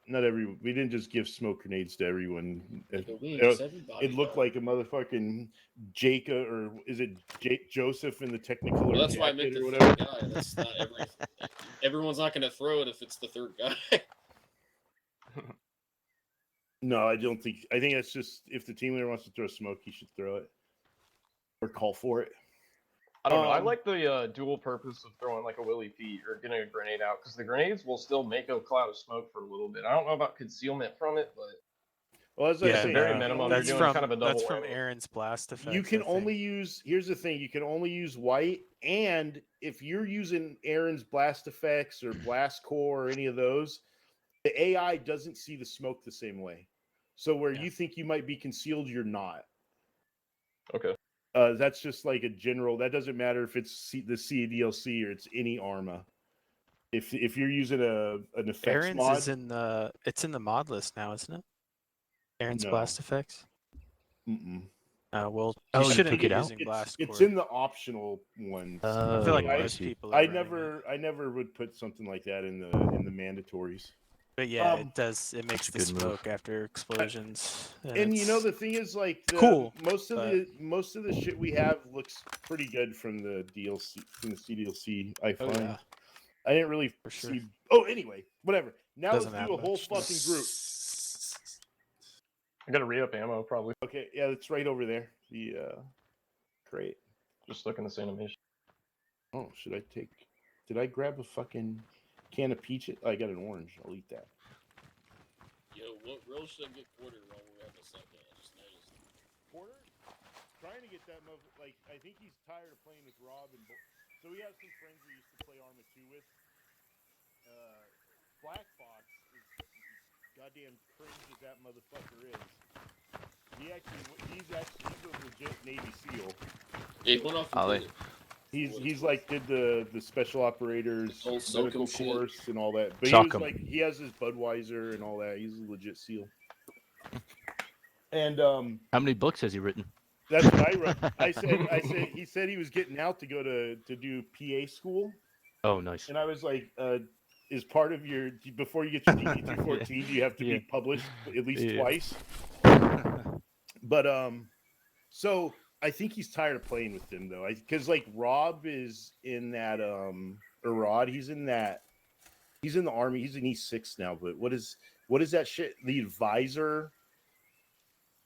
not every. We didn't just give smoke grenades to everyone. It looked like a motherfucking Jacob, or is it Joseph in the Technicolor Well, that's why I meant jacket the or third whatever? guy. That's not everyone's not going to throw it if it's the third guy. No, I don't think. I think that's just if the team leader wants to throw smoke, he should throw it or call for it. I don't know. I like the dual purpose of throwing like a willy feet or getting a grenade out, because the grenades will still make a cloud of smoke for a little bit. I don't know about concealment from it, but Well, as I Yeah, say, at the very you can minimum, only you're That's doing use- kind of a double That's from whammy. Aaron's blast effect. You can only use. Here's the thing: you can only use white, and if you're using Aaron's blast effects or blast core or any of those, the AI doesn't see the smoke the same way. So where Yeah. you think you might be concealed, you're not. Okay. That's just like a general. That doesn't matter if it's the CDLC or it's any ArmA. If you're using an effects Aaron's mod, is in the mod list now, isn't it? Aaron's No. blast effects. mm-mm. Well, Oh, you you shouldn't took be it out? using blast it's core. in the optional ones. I feel like Oh, I most see. people are I running it. never would put something like that in the mandatories. But yeah, Um, it does. It makes a the good move. smoke after explosions. And you know it's the thing is, like cool, most of but- the shit we have looks pretty good from the DLC, from the CDLC. I oh find yeah, I didn't really for sure. see. Oh, anyway, whatever. Now Doesn't let's have do a whole much. fucking group. I gotta re-up ammo probably. Okay, yeah, it's right over there. The crate. Just looking this animation. Oh, should I take? Did I grab a fucking can of peach? I got an orange. I'll eat that. Yo, what roll should I get Porter while we're at the second? I just noticed. Porter, trying to get that like I think he's tired of playing with Rob and so we have some friends we used to play ArmA 2 with. Black Fox is goddamn cringe as that motherfucker is. He's a legit Navy SEAL. Yeah, he went off. Ali. He's like did the special operators Whole medical SOCOM shit. course and all that. But he Sock was 'em. like he has his Budweiser and all that. He's a legit SEAL. And How many books has he written? that's what I wrote. I said he said he was getting out to go to do PA school, Oh, nice. and I was like, is part of your before you get your DD-214, you have to Yeah. be published at least Yeah. twice. But so I think he's tired of playing with them though, because like Rob is in that or Rod, he's in the Army. He's in E6 now. But what is that shit? The advisor.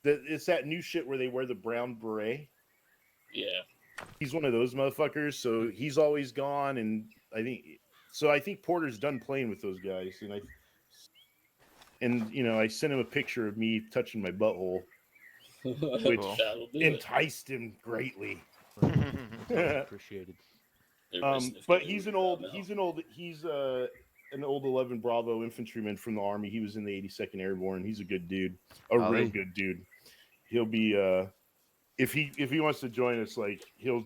It's that new shit where they wear the brown beret. Yeah. He's one of those motherfuckers. So he's always gone, and I think Porter's done playing with those guys, and you know I sent him a picture of me touching my butthole, which That'll do it. enticed him greatly. Appreciated. But he's an old 11 Bravo infantryman from the Army. He was in the 82nd Airborne. He's a good dude, real good dude. He'll be if he wants to join us, like he'll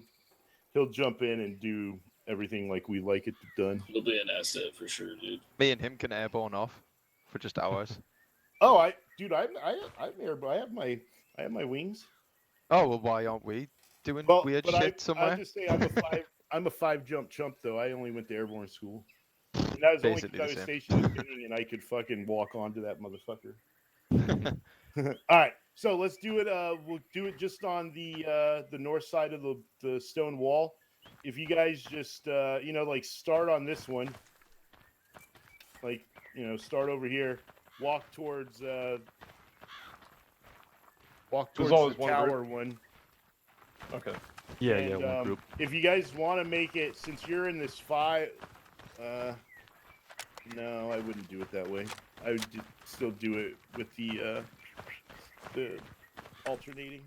jump in and do everything like we like it done. He'll be an asset for sure, dude. Me and him can airborne off for just hours. Oh, I'm airborne. I have my wings. Oh well, why aren't we doing weird but shit somewhere? I'll just say I'm a 5 jump chump though. I only went to airborne school. And that was only Basically because I the was same. stationed in Binghamton and I could fucking walk onto that motherfucker. All right, so let's do it. We'll do it just on the north side of the stone wall. If you guys just like start on this one, like start over here, walk towards the always one tower one. Okay. Yeah, And, one group. If you guys want to make it, since you're in this 5, no, I wouldn't do it that way. I would still do it with the alternating.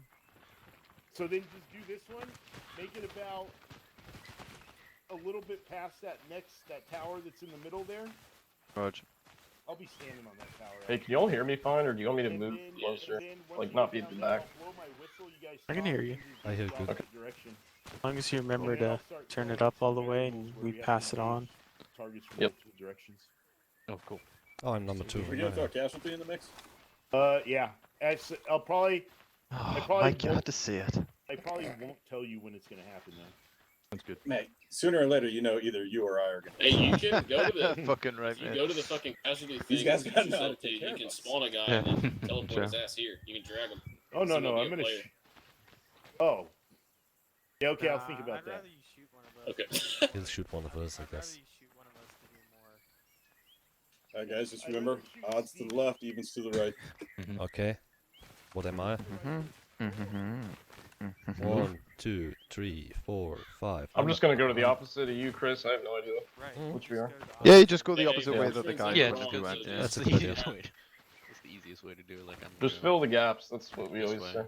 So then just do this one. Make it about a little bit past that tower that's in the middle there. Roger. I'll be standing on that tower. Hey, can y'all hear me fine, or do you want me to And move then- closer? and then once Like, you not get be at the down there, back. I'll blow my whistle, you guys I can stop hear you. and just I hear go good. opposite direction. As long as you remember And then I'll to start turn filling it in up all some the way variables and where we have to pass it on. engage targets from Yep. multiple directions. Oh, cool. Oh, I'm number 2. We gonna throw a casualty in the mix? Yeah. Actually, I'll probably Oh, probably Mike, you won't- had to see it. I probably won't tell you when it's gonna happen though. Sounds good. Mate, sooner or later, you know, either you or I are gonna. Hey, you can go to the Fucking right, if you man. go to the fucking casualty thing. These guys and gotta choose know how to something, take care you of can us. spawn a guy Yeah. and then teleport Sure. his ass here. You can drag him. Oh no, He no, might I'm be a gonna. player. Oh. Yeah, okay, I'll think about that. Okay. He'll shoot one of us, I guess. Alright, guys, just remember, odds to the left, evens to the right. Okay. What am I? Mm-hmm. 1, 2, 3, 4, 5. I'm just gonna go to the opposite of you, Chris. I have no idea Right. which we are. Yeah, you just go the Hey, opposite yeah, way which that the one's guy like Yeah, wanted to wrong, went. so Yeah. That's the a good idea. easiest way. That's the easiest way to do it. Like I'm Just going fill the gaps. That's what we this always way. say.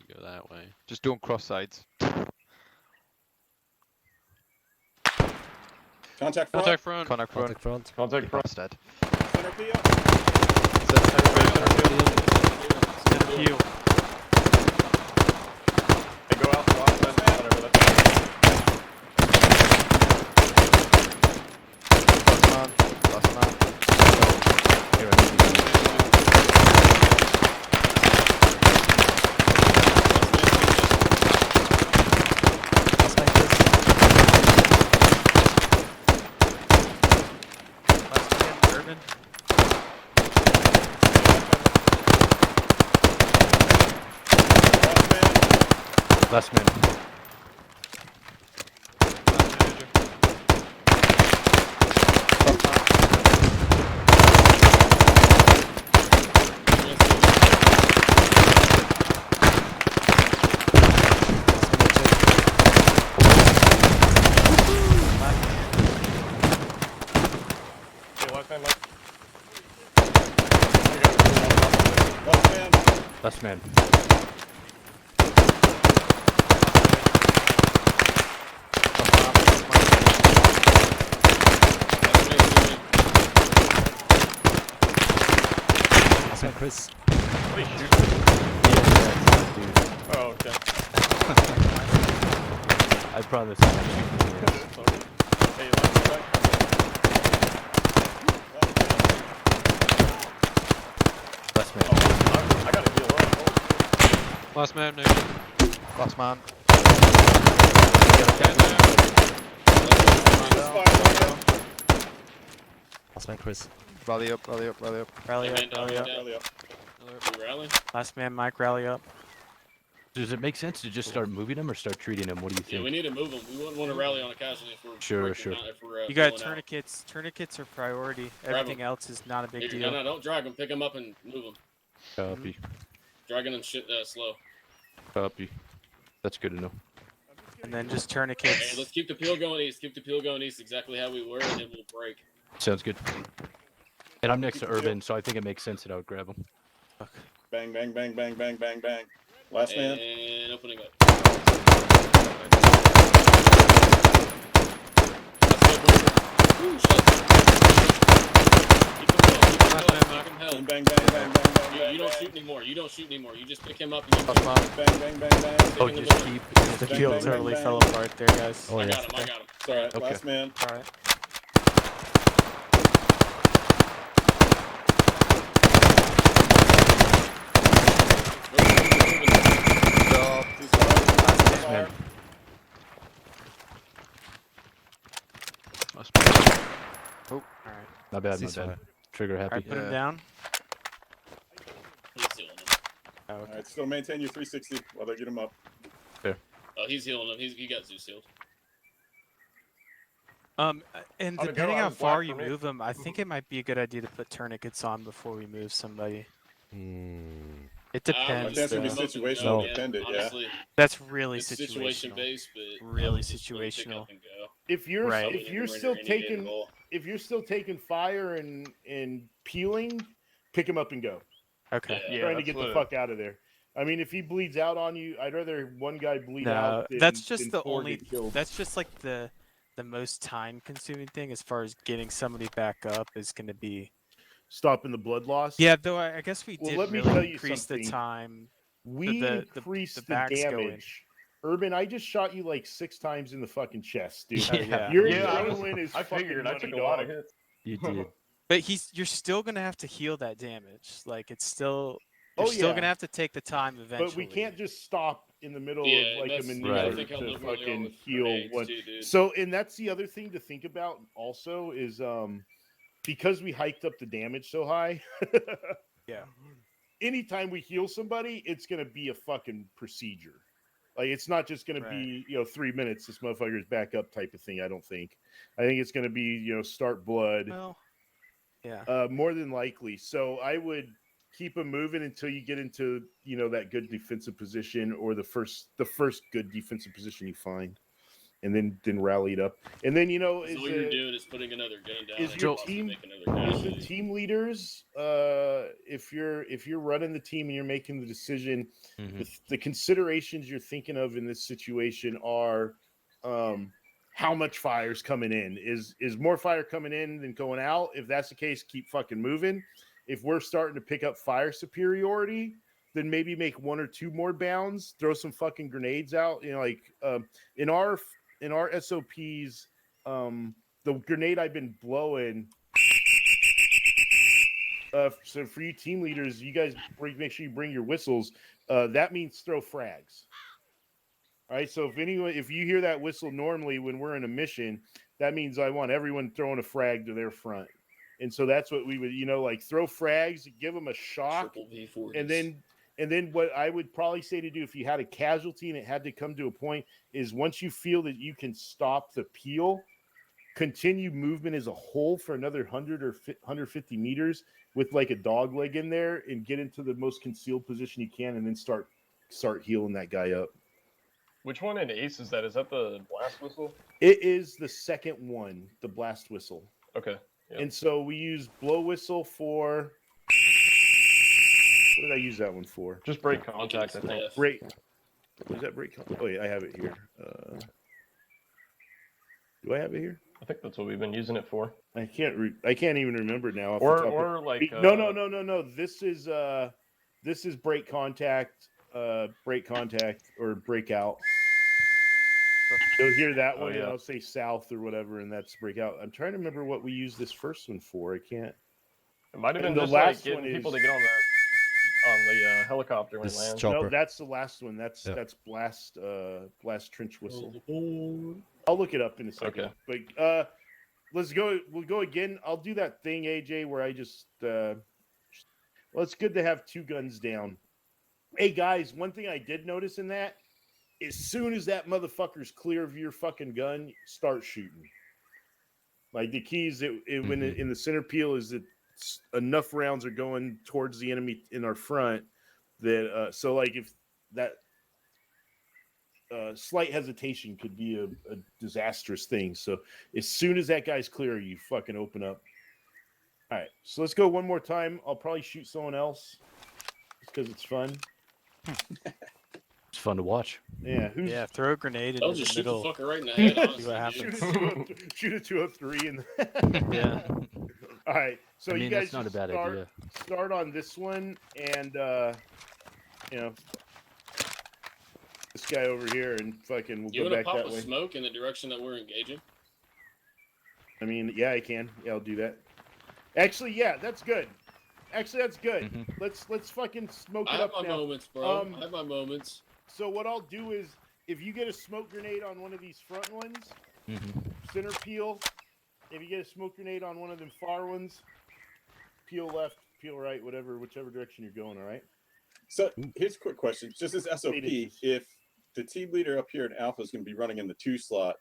You go that way. Just don't cross sides. Contact front. Contact front. Contact front. Contact front. Contact You front. bastard. Center peel. Center peel. Hey, go out the last side. Whatever that's. Last man. Here, I need you. Last man, Chris. Last man, Urban. Last man. Hey, last man, Mike. Last man. Last man. Last man, Chris. Please shoot. Oh, okay. I promise. Hey, last man, Mike. Last man. I gotta heal up. Last man, maybe. Last man. Last man, Chris. Rally up, rally up, rally up. Rally Hey, up, man, rally up. Rally up. We rally? Last man, Mike, rally up. Does it make sense to just start moving them or start treating them? What do you Yeah, think? we need to move them. We wouldn't want to rally on a casualty if we're Sure, breaking sure. out, if we're, You got blowing out. tourniquets. Tourniquets are priority. Grab 'em. Everything else is not a big Here, deal. No, don't drag them. Pick them up and move them. Copy. Dragging them shit slow. Copy. That's good to know. And then just Hey, tourniquets. let's keep the peel going east. Keep the peel going east exactly how we were, and then we'll break. Sounds good. And I'm next to Urban, so I think it makes sense that I would grab him. Bang, bang, bang, bang, bang, bang, bang. Last man. And opening up. Ooh, shit. Keep him held. Keep him held. Keep him held. Bang, bang, bang, bang, bang, bang. You don't bang. shoot anymore. You don't shoot anymore. You just pick him up and you Last man. Bang, bang, bang, bang. Oh, in the just middle. keep. The Bang, field bang, totally bang, fell bang. apart there, guys. Oh, I yeah. got him. I got him. It's alright. Okay. Last man. Alright. Stop. Last man. Oh. Alright. Not bad, not Ceasefire. bad. Trigger happy. Alright, put him Yeah. down. He's healing him. Oh, okay. Alright, still maintain your 360 while they get him up. Oh, he's healing him. He got Zeus healed. And How'd it go? depending I how was far black you for me. move them, I think it might be a good idea to put tourniquets on before we move somebody. Hmm. It But depends. that's gonna be though. situational No. dependent, yeah. Honestly, That's really it's situation situational. based, but Really I would just pick situational. up and go. If you're Right. Probably if never you're render still any data at taking all. if you're still taking fire and peeling, pick him up and go. Okay. Yeah. Trying to that's get the what- fuck out of there. I mean, if he bleeds out on you, I'd rather one guy bleed No, out. Than, that's just than the four only. get killed. That's just like the most time consuming thing as far as getting somebody back up is going to be stopping the blood loss. Yeah, though I guess we Well, did let me really tell you increase the something. time. We the increased the backs going. damage. Urban, I just shot you like 6 times in the fucking chest, dude. Yeah. Your Yeah, adrenaline is I fucking figured. money, I took a dog. lot of hits. You did. But you're still gonna have to heal that damage. Like it's still you're Oh, still yeah. gonna have to take the time eventually. But we can't just stop in the middle Yeah, of like a that's- you maneuver gotta think how to liberal they are fucking with heal grenades one. too, dude. So, and that's the other thing to think about also is because we hiked up the damage so high. Yeah. Anytime we heal somebody, it's gonna be a fucking procedure. Like it's not just gonna be 3 minutes. This motherfucker's back up type of thing. I don't think. I think it's gonna be start blood. Well, yeah. More than likely. So I would keep them moving until you get into that good defensive position or the first good defensive position you find, and then rally it up. And then So all you're doing is putting another gun down. is and your possibly team make another is the casualty. team leaders if you're running the team and you're making the decision, the considerations you're thinking of in this situation are how much fire's coming in. Is more fire coming in than going out? If that's the case, keep fucking moving. If we're starting to pick up fire superiority, then maybe make 1 or 2 more bounds, throw some fucking grenades out. Like in our SOPs, the grenade I've been blowing. So for you team leaders, you guys make sure you bring your whistles. That means throw frags. All right. So if you hear that whistle normally when we're in a mission, that means I want everyone throwing a frag to their front. And so that's what we would, like throw frags, give them a shock, Triple V40s. and then what I would probably say to do if you had a casualty and it had to come to a point is once you feel that you can stop the peel, continue movement as a whole for another 100 or 150 meters with like a dog leg in there and get into the most concealed position you can and then start healing that guy up. Which one in Ace is that? Is that the blast whistle? It is the second one, the blast whistle. Okay. Yep. And so we use blow whistle for. What did I use that one for? Just break contact, I think. Break. Is that break contact? Oh yeah, I have it here. Do I have it here? I think that's what we've been using it for. I can't even remember now. Or like no. This is break contact, or breakout. You'll hear that one, and I'll say south or whatever, and that's breakout. I'm trying to remember what we used this first one for. I can't. It might have been the just last like getting one people is- to get on the helicopter when it This lands. chopper. No, that's the last one. That's blast trench whistle. I'll look it up in a second. Okay. But let's go. We'll go again. I'll do that thing, AJ, where I just. Well, it's good to have 2 guns down. Hey guys, one thing I did notice in that, as soon as that motherfucker's clear of your fucking gun, start shooting. Like the keys when in the center peel is that enough rounds are going towards the enemy in our front that so like if that slight hesitation could be a disastrous thing. So as soon as that guy's clear, you fucking open up. All right, so let's go one more time. I'll probably shoot someone else because it's fun. It's fun to watch. Yeah, Yeah, throw a grenade I'll into just the shoot the middle. fucker right in the head. See what honestly, happens. dude. shoot a 203 and Yeah. all right. So I mean, you guys that's not a just bad idea. start on this one, and this guy over here, and fucking we'll You go want to back pop that a way. smoke in the direction that we're engaging? I mean, yeah, I can. Yeah, I'll do that. Actually, yeah, that's good. Actually, that's good. Let's fucking smoke I it have up my now. moments, bro. I have my moments. So what I'll do is, if you get a smoke grenade on one of these front ones, center peel. If you get a smoke grenade on one of them far ones, peel left, peel right, whichever direction you're going. All right. So here's a quick question. Just as SOP, Status. if the team leader up here in Alpha is going to be running in the 2 slot,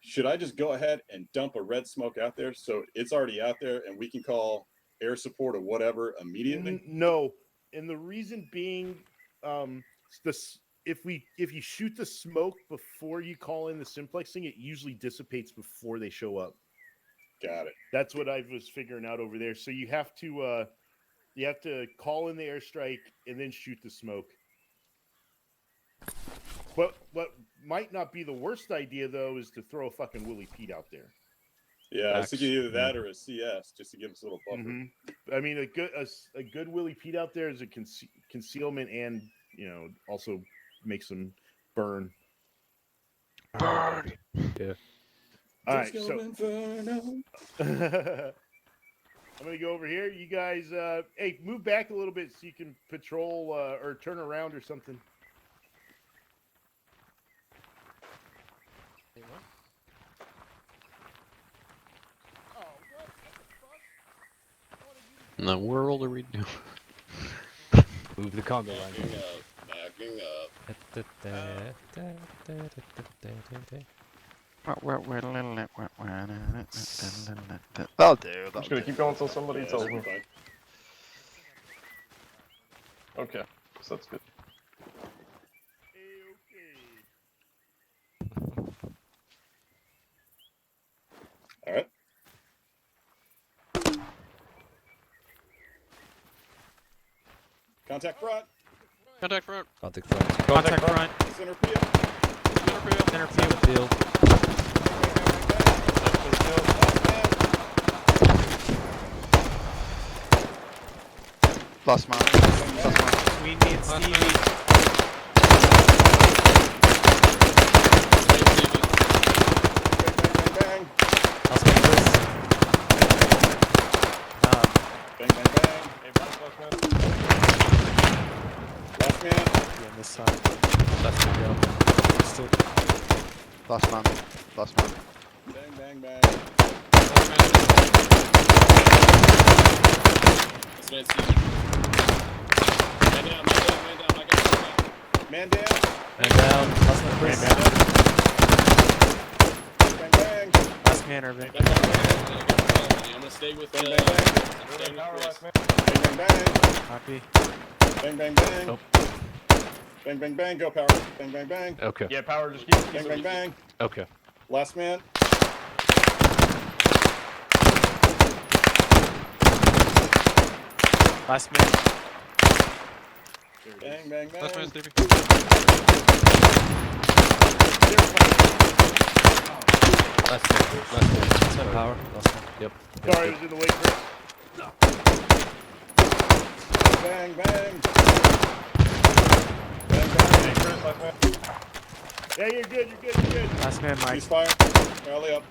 should I just go ahead and dump a red smoke out there so it's already out there and we can call air support or whatever immediately? No, and the reason being, if you shoot the smoke before you call in the simplexing, it usually dissipates before they show up. Got it. That's what I was figuring out over there. So you have to call in the airstrike and then shoot the smoke. But what might not be the worst idea though is to throw a fucking Willie Pete out there. Yeah, I was thinking either that Yeah. or a CS, just to give us a little buffer. I mean, a good Willie Pete out there is a concealment, and also makes them burn. Burn. Yeah. All right, Disco so Inferno. I'm gonna go over here. You guys, hey, move back a little bit so you can patrol or turn around or something. In the world are we doing? Move the Congo line. Backing up. That'll do. I'm That'll just gonna do. keep going until somebody Yeah, tells should be me. fine. Okay, so that's good. All right. Contact front. Contact front. Contact front. Contact front. Center field. Center field. Field. Last man. Last man. Between me and Stevie. Bang, bang, bang, bang. Last one, Chris. Bang, bang, bang. Hey, last man. Last man. Yeah, on this side. Left to go. Still. Last man. Last man. Bang, bang, bang. This man's Stevie. Man down, man down, man down. I got Man down. Man down. Last one, Chris. Man down. Bang, bang. Last man, Irving. I'm gonna stay with Bang, bang, bang. stay with Chris. Bang, bang, bang. Copy. Bang, bang, bang. Oh. Bang, bang, bang. Go, power. Bang, bang, bang. Okay. Yeah, power, just keep Bang, bang, bang. Okay. Last man. Last man. Bang, bang, bang. Last man, Stevie. Last man. Last man. Last one, power. Last one. Yep. Sorry, I was in the way, Chris. Bang, bang. Bang, Hey, bang. Chris, last man. Yeah, you're good. You're good. You're good. Last man, Mike. Ceasefire. Rally up.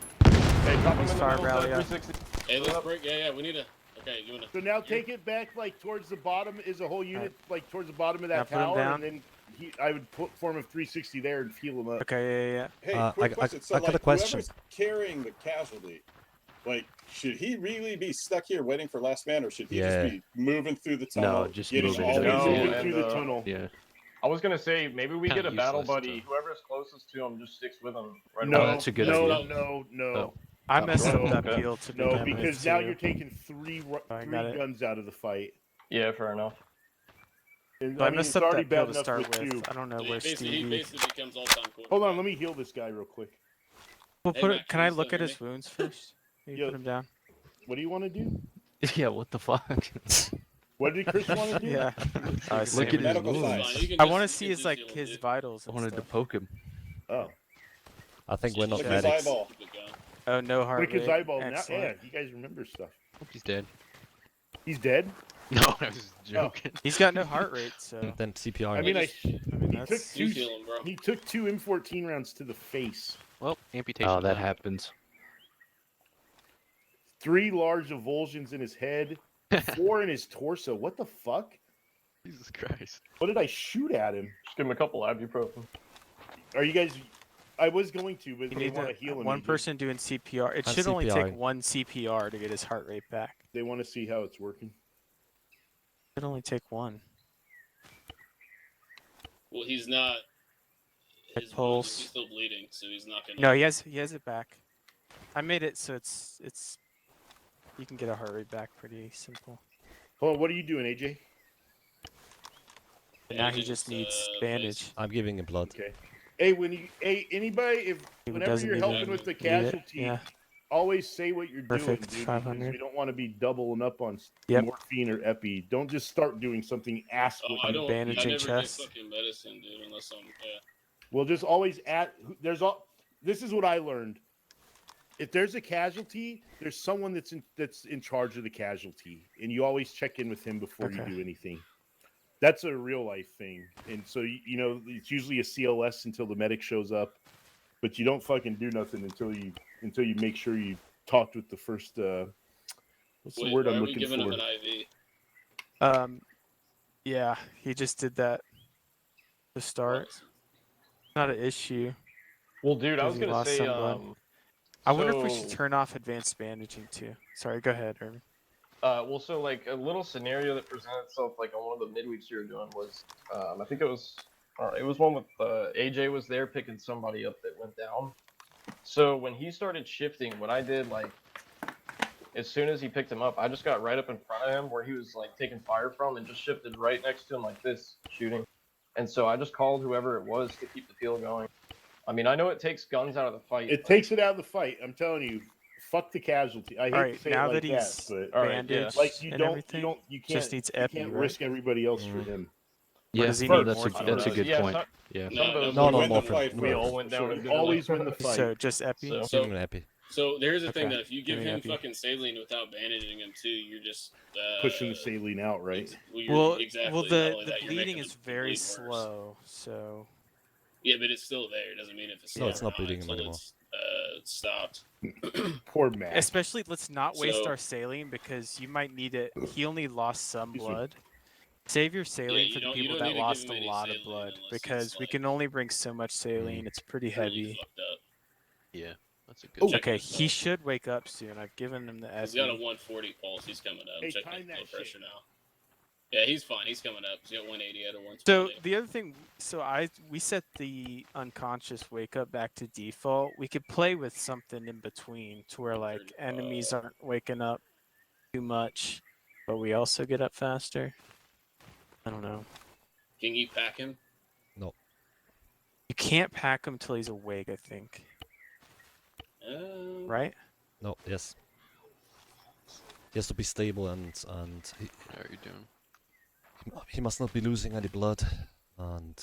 Hey, drop him in the Fire middle, rally up. 360. Hey, let's break. Yeah, we need to. Okay, you wanna? So now take it back like towards the bottom is a whole unit, like towards the bottom of Now that put him tower, down. and then I would form a 360 there and heal him up. Okay, yeah. Hey, I quick question. So, got a like, question. whoever's carrying the casualty, like, should he really be stuck here waiting for last man, or should he Yeah. just be moving through the tunnel? No, just getting moving. all Always these No, moving in? through the tunnel. Yeah. I was gonna say maybe we Kinda get a battle useless buddy. to- Whoever's closest to him just sticks with him. Right No, away. that's a good no, idea. no. Oh. I messed No, up that okay. field to No, begin with, because now too. you're taking three I got it. guns out of the fight. Yeah, fair enough. And, So I mean, messed it's up already that bad field to enough start with with. two. I don't know He where basically Stevie. becomes all-time quarterback. Hold on, let me heal this guy real quick. Well, Hey, put Matt, it, can I you look still at hear his wounds first? Maybe Yeah. put him down. What do you want to do? Yeah. What the fuck? What did Chris want to do? Yeah. Look Same at here. his Medical wounds. science. Fine, you can I just- want you to see can his just like heal him, his dude. vitals. I And wanted to stuff. poke him. Oh, I think we're not Look at his medics. eyeball. Keep it going. Oh, no heart Click his rate. eyeball. Now, yeah, Excellent. you guys remember stuff. Hope he's dead. He's dead. No, I was just joking. He's got no heart rate, so And then CPR. I mean, I mean he took that's two. You heal him, bro. He took two M14 rounds to the face. Well, amputation. Oh, that time. happens. 3 large avulsions in his head. 4 in his torso. What the fuck? Jesus Christ. What did I shoot at him? Just give him a couple ibuprofen. Are you guys? I was going to, but you they need want to heal him. one again. person doing CPR. It I'm should only take CPRing. one CPR to get his heart rate back. They want to see how it's working. It should only take one. Well, he's not. Check His wounds, pulse. he's still bleeding, so he's not gonna. No, he has it back. I made it so it's you can get a heart rate back pretty simple. Hold on, what are you doing, AJ? But now he Agent's, just needs face. bandage. I'm giving him blood. Okay. Hey, anybody, if Who whenever doesn't you're need helping it. with the Need it, casualty, yeah. always say what you're Perfect, doing, dude. 500. Because we don't want to be doubling up on Yep. morphine or epi. Don't just start doing something ass Oh, with I don't. I bandaging never chest. get fucking medicine, dude, unless I'm. Yeah. Well, just always This is what I learned. if there's a casualty, there's someone that's in charge of the casualty, and you always check in with him before you do anything. That's a real life thing, and so you know it's usually a CLS until the medic shows up, but you don't fucking do nothing until you make sure you talked with the first. What's the word I'm looking for? Why are we giving him an IV? Yeah, he just did that to start. Not an issue. Well, dude, I was Because he gonna lost say, some blood. I wonder if we should turn off advanced bandaging too. Sorry, go ahead, Irvin. Well, so like a little scenario that presented itself like on one of the midweeks you were doing was, I think it was one with AJ was there picking somebody up that went down. So when he started shifting, what I did, like, as soon as he picked him up, I just got right up in front of him where he was like taking fire from, and just shifted right next to him like this, shooting. And so I just called whoever it was to keep the field going. I mean, I know it takes guns out of the fight. It takes it out of the fight. I'm telling you, fuck the casualty. I hate to say now it like that he's but bandaged like you and don't, everything, you can't, just needs epi, can't right? risk everybody else for him. Yeah, does he need that's a good Yeah, point. Yeah. Some of those No, we no, win the Morphin, fight, we no. all went down. So always win the fight. So just epi. So- Give him an epi. So there's the thing Okay. that if you give Give me him epi. fucking saline without bandaging him too, you're just Pushing the saline out, right? Well, exactly. well, Not the only that, you're bleeding making is him very bleed worse. slow, so Yeah, but it's still there. It doesn't mean if it's No, it's not gone bleeding him until anymore. It's stopped. Poor Matt. especially let's not waste So- our saline because you might need it. He only lost some blood. Save your saline you for the don't- you people don't that need to give lost him a any lot of saline blood unless he's, because we like, can only bring so much saline. It's pretty Really heavy. fucked up. Yeah, that's a good. Oh, check. Okay, he should wake up soon. I've given him the He's got a epi. 140 pulse. He's coming up. Hey, Check time his blood that pressure shit. now. Yeah, he's fine. He's coming up. He's got 180 out of 120. So the other thing, we set the unconscious wake up back to default. We could play with something in between to where like enemies aren't waking up too much, but we also get up faster. I don't know. Can you pack him? You can't pack him till he's awake, I think. Right? No, yes. He has to be stable and How are you doing? he must not be losing any blood. And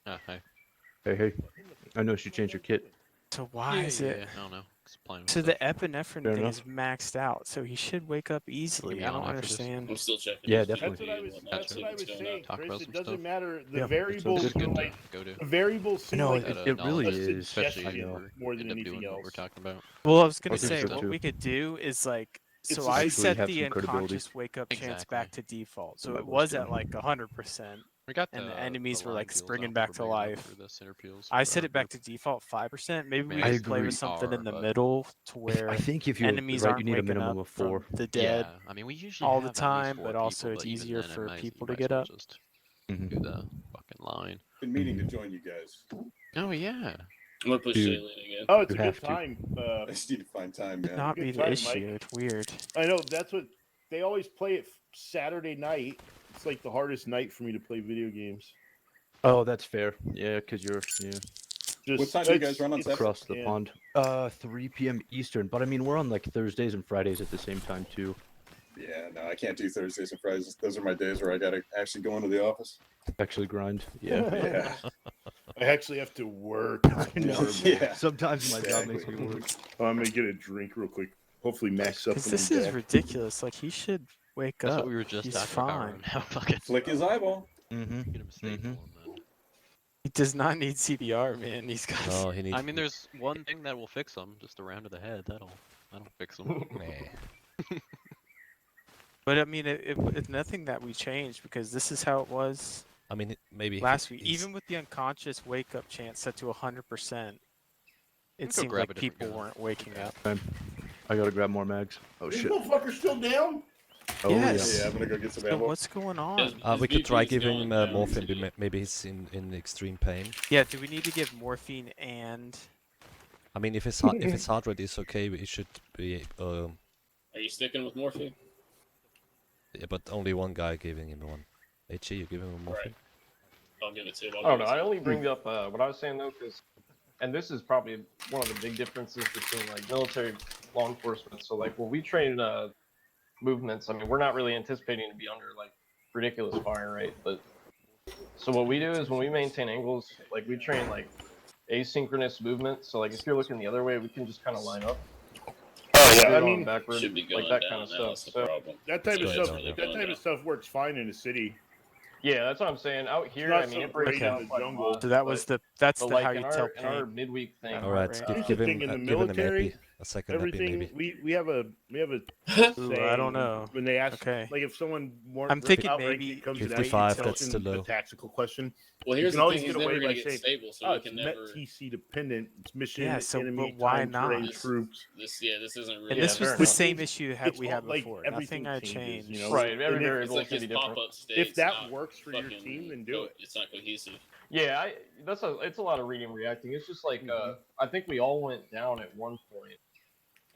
Ah, hi. Hey. I noticed you changed your kit. So why is it? I don't know. Just playing with So the stuff. epinephrine Fair thing enough. is maxed out, so he should wake up easily. me I on don't after this? understand. I'm still checking. Yeah, his definitely. GP and whatnot, That's see what I what's was going saying, on. Talk Chris. about It some doesn't stuff. matter. The Yeah, variables it's are Good to like go to. the variables seem No, like it really a is. suggestion I know. more than End up anything doing what else. we're talking about. Well, I was gonna I think say so what too. we could do is like, It's so I actually set have the some credibility. unconscious wake up chance Exactly. back to default, so might it want was to. at like 100%. We got And the the enemies were, line like, peels springing off back if to we're big enough life. for the center peels I for set our it back group. to default 5%. Maybe we I could play agree. with something in the But- middle to where I think if you're enemies right, aren't you need a waking minimum up of 4. from the dead. Yeah, I mean, we usually all the have at least time, 4 but also people, it's but even easier then, for you people might to get as well up. Just Mhm. do the fucking line. Been meaning to join you guys. Oh yeah. I'm gonna push Dude. saline again. Oh, it's You a good have to. time. I just need to find time, Could man. not Good be the time, issue. Mike. It's weird. I know that's what they always play it Saturday night. It's like the hardest night for me to play video games. Oh, that's fair. Yeah, because you're Just What time do you it's- guys run on it's- across the yeah. pond. 3 p.m. Eastern, but I mean we're on like Thursdays and Fridays at the same time too. Yeah, no, I can't do Thursdays and Fridays. Those are my days where I gotta actually go into the office. Actually grind. Yeah. Yeah. I actually have to work. Yeah. Sometimes my job makes Exactly. me work. Oh, I'm gonna get a drink real quick. Hopefully max up. Because when this I'm is back. ridiculous. Like, he should wake That's up. what we were just He's talking about fine. right now. Fucking Flick his eyeball. Mm-hmm. get a mistake Mhm. on that. He does not need CPR, man. He's got. no, he needs. I mean, there's one thing that will fix them, just a round to the head. That'll fix them. Nah. But I mean, it's nothing that we changed because this is how it was I mean, maybe last week. he's- Even with the unconscious wake up chance set to 100%, it go seemed grab like a different people gun. weren't waking up. I gotta grab more mags. Oh This shit. motherfucker's still down. Oh Yes. Yeah, I'm gonna go get some So ammo. what's going on? His we could BP try is giving going him down morphine. too. Maybe he's in extreme pain. Yeah, do we need to give morphine and? I mean, if his heart rate is okay, it should be. Are you sticking with morphine? Yeah, but only one guy giving him one. HE, you giving him morphine? I'll give it to him. I don't know. I only bring up what I was saying though, because, and this is probably one of the big differences between like military law enforcement. So like when we train movements, I mean, we're not really anticipating to be under like ridiculous fire rate, but so what we do is when we maintain angles, like we train like asynchronous movement. So like if you're looking the other way, we can just kind of line up. Oh If yeah, you're I going mean backward, Should be going like that down kind of now. stuff. That's the So problem. that type of It's stuff. really That going type down. of stuff works fine in the city. yeah, that's what I'm saying. Out here, not I mean, so it breaks great in down the quite a jungle. lot. So that was that's but the like how in you our tell in our pain. midweek thing. At All heart right, rate. Here's give the him thing, in the give him a military, maybe, a second maybe. everything we have a Ooh, saying I don't know. when they ask Okay. like if someone more I'm thinking outright maybe comes and asks you a 55, that's question, too low. a tactical question. Well, You here's can the always thing: get he's away never by going to get saying, stable, so "Oh, we it's can Met never. TC dependent. It's mission Yeah, so, enemy but why time terrain not? troops." This isn't really. And this Yeah, was fair the enough. same issue It's we all, had like, before. everything Nothing had changes, changed. you know? Right, And every if- variable It's like can his be different. pop-up state. If that works for your team, then do it. It's not cohesive. Yeah, it's a lot of reading and reacting. It's just like I think we all went down at one point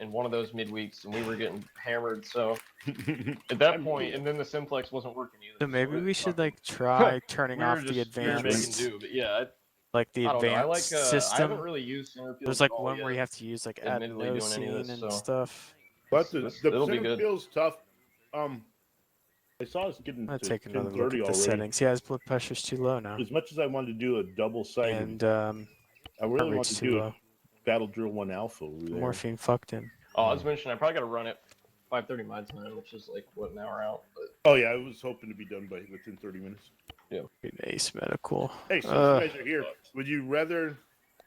in one of those midweeks, and we were getting hammered. So at that point, and then the simplex wasn't working either. So maybe it we should fucking- like try turning we were off the just we were making advanced, do. But yeah, like the I don't know. I like advanced I haven't system. really used center fields There's at like all one where yet. you have to use like Admittedly doing any of adenosine this, and so stuff. But the it'll be center good. field's tough. I saw us getting I'm gonna to take another look 10:30 at the already. settings. Yeah, his blood pressure's too low now, As much as I wanted to do a double-sided, and I really heart want rate's to too do low. a battle drill 1 alpha over there. Morphine fucked him. Oh, I was mentioning I probably got to run it 5:30 my time, which is like what, an hour out. But Oh yeah, I was hoping to be done within 30 minutes. Ace medical. Hey, since you guys are here, would you rather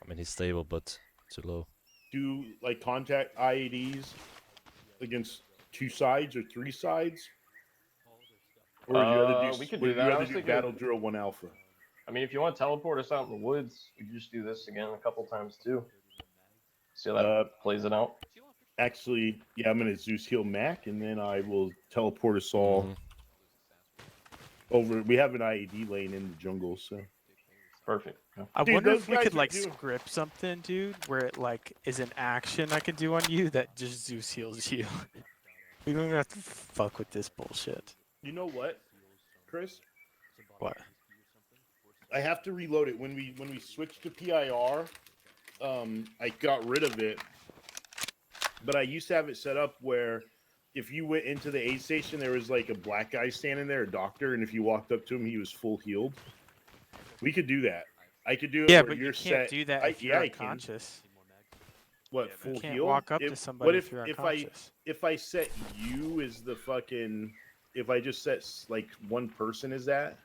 I mean, he's stable, but too low. do like contact IADs against 2 sides or 3 sides? Or would you rather do, we could would do you that. I rather was do thinking- battle drill 1 alpha? I mean, if you want to teleport us out in the woods, we can just do this again a couple times too. See how that plays it out. Actually, yeah, I'm gonna Zeus heal Mac, and then I will teleport us all over. We have an IAD lane in the jungle, so Perfect. I Dude, wonder those if we guys could are like doing- script something, dude, where it like is an action I can do on you that just Zeus heals you. We don't even have to fuck with this bullshit. You know what, Chris? What? I have to reload it. When we switched to PIR, I got rid of it, but I used to have it set up where if you went into the aid station, there was like a black guy standing there, a doctor, and if you walked up to him, he was full healed. We could do that. I could do it. Yeah, where but you're you can't set. do that if yeah, you're I can. unconscious. What, full You can't heal? walk up to What somebody if if you're if unconscious. if I set you as the fucking, if I just set like one person as that?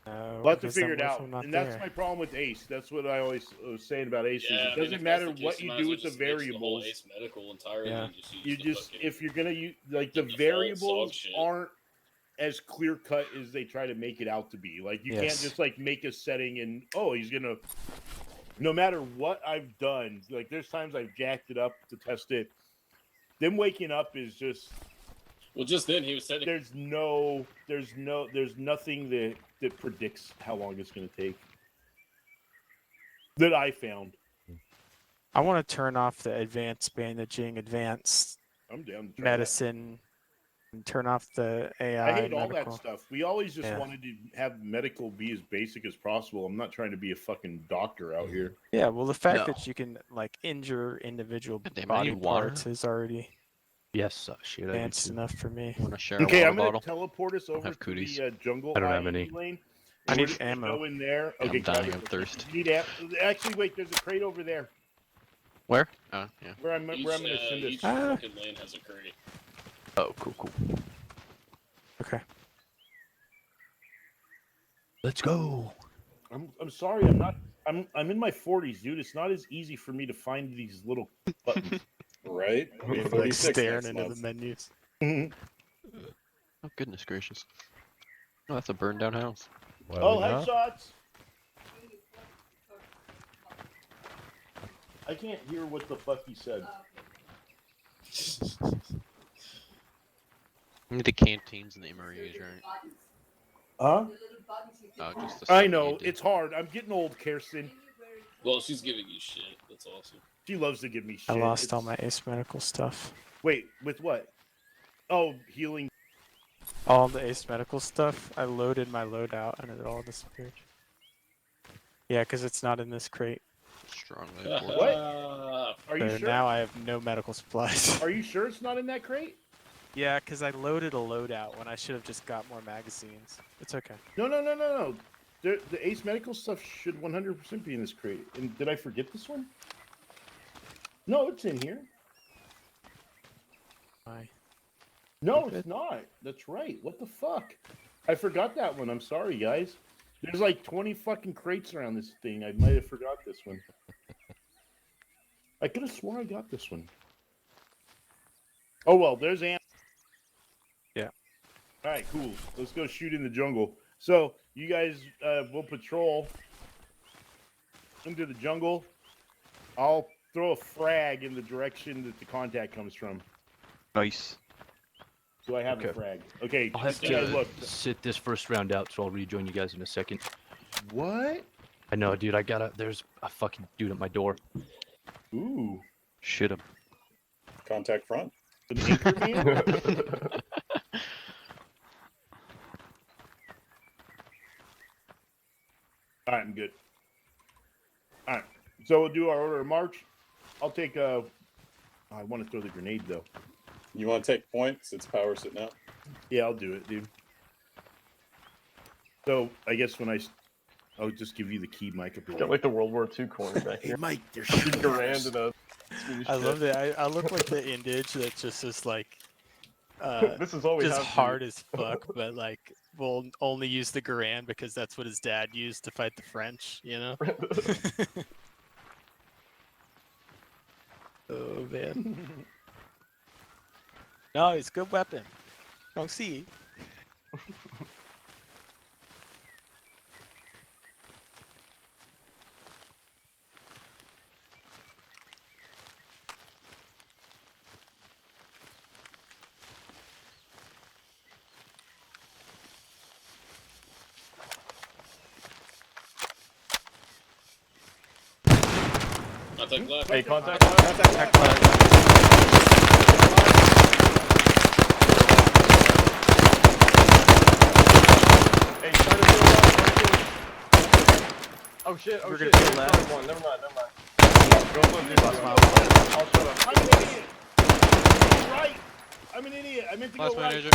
No, We'll have to because figure then it what if out, I'm not and that's there? my problem with Ace. That's what I always was saying about Ace. Yeah, Is I it mean, doesn't if matter that's the what case, you might do as with the well just ditch the whole variables. Ace medical entirely Yeah. and just use You the just, fucking if you're gonna use like the default variables SOG shit. aren't as clear cut as they try to make it out to be. Like you can't Yes. just like make a setting and he's gonna. No matter what I've done, like there's times I've jacked it up to test it. Them waking up is just. Well, just then he was setting. There's nothing that predicts how long it's gonna take. That I found. I want to turn off the advanced bandaging, advanced I'm down to try medicine, and turn off the AI. I hate all medical. that stuff. We always just Yeah. wanted to have medical be as basic as possible. I'm not trying to be a fucking doctor out here. Yeah, well, the fact No. that you can like injure individual God damn it, I body need water. parts is already Yes, shit, I do advanced too. enough for me. You want to share Okay, a I'm water gonna bottle? teleport us over have to cooties. the jungle I don't have IED any. lane. I and need we're just gonna ammo. Go in there. Yeah, Okay, I'm grab dying it. of thirst. You need actually, wait. There's a crate over there Where? Oh, yeah. where I'm gonna send Each this. fucking lane has a crate. Oh, cool. Okay. Let's go. I'm sorry. I'm not. I'm in my 40s, dude. It's not as easy for me to find these little buttons. Right? I'll be Like 46 staring next into month. the menus. Oh, goodness gracious. Oh, that's a burned down house. Well, now? Headshots. I can't hear what the fuck he said. I need the canteens and the MREs, right? Huh? Oh, just the I stuff you know need to- it's hard. I'm getting old, Kirsten. Well, she's giving you shit. That's awesome. She loves to give me shit. I lost all It's- my ace medical stuff. Wait, with what? Oh, healing. All the ace medical stuff. I loaded my loadout and it all disappeared. Yeah, because it's not in this crate. Strongly What? important. Are you So sure? now I have no medical supplies. Are you sure it's not in that crate? Yeah, because I loaded a loadout when I should have just got more magazines. It's okay. No. the Ace Medical stuff should 100% be in this crate. And did I forget this one? No, it's in here. Why? No, it's not. That's right. What the fuck? I forgot that one. I'm sorry, guys. There's like 20 fucking crates around this thing. I might have forgot this one. I could have sworn I got this one. Oh, well, there's Am. Yeah. All right, cool. Let's go shoot in the jungle. So you guys will patrol into the jungle. I'll throw a frag in the direction that the contact comes from. Nice. Do I have Okay. a frag? Okay. I'll have just guys to look. sit this first round out, so I'll rejoin you guys in a second. What? I know, dude. There's a fucking dude at my door. Ooh. Shit him. Contact front. An anchor man? All right, I'm good. All right. So we'll do our order of march. I'll take a... I want to throw the grenade, though. You want to take points? It's power sitting out. Yeah, I'll do it, dude. So I guess when I'll just give you the key, Mike. Got like the World War II corner back Hey, here. Mike, there's shooting Garand and a Swedish I kid. love that. I look like the Indige that just is like This is all we just have. hard as fuck, but like we'll only use the Garand because that's what his dad used to fight the French, you know? Oh man. No, it's a good weapon. Don't see. Contact left. Hey, contact left. Contact left. Hey, try to peel left. Oh shit, oh We're shit. gonna peel There's left. one. Never mind. Go look, dude. I'll shut up. I'm an idiot. I'm right. I'm an idiot. I meant to Last go man, right. Asia.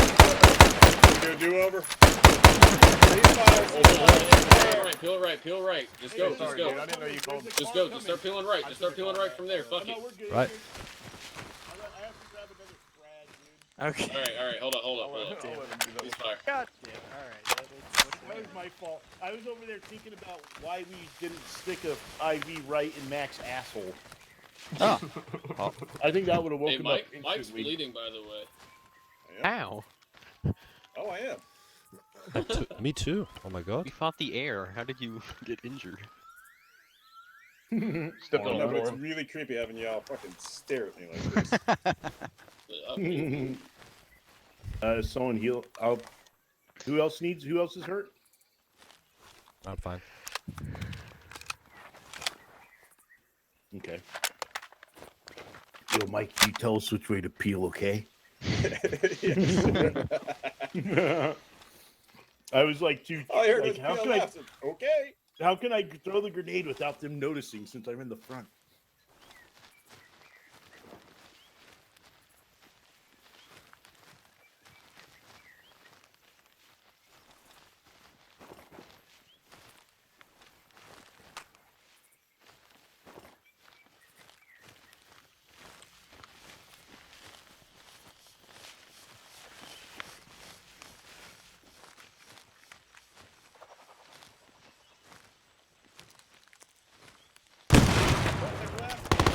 Do a do-over. Peel right. Peel right. Just go. Just Sorry, go. dude. I didn't know you called. Just go. Just start peeling right. Just start peeling right from there. Fuck No, it. we're good. Right. I have to grab another frag, dude. Okay. All right. Hold up. I'll let him do that. He's fire. God damn. Alright. That was my fault. I was over there thinking about why we didn't stick a IV right in Mac's asshole. Oh. I think that would have woken Hey, him Mike. up Mike's instantly. bleeding, by the way. How? Oh, I am. Me too. Oh my god. We fought the air. How did you get injured? Step Oh, on no, the but it's door. really creepy having y'all fucking stare at me like this. Someone heal. Who else is hurt? I'm fine. Okay. Yo, Mike, you tell us which way to peel, okay? I was like, dude, All I heard like, was how peel can I left. Okay. How can I throw the grenade without them noticing since I'm in the front?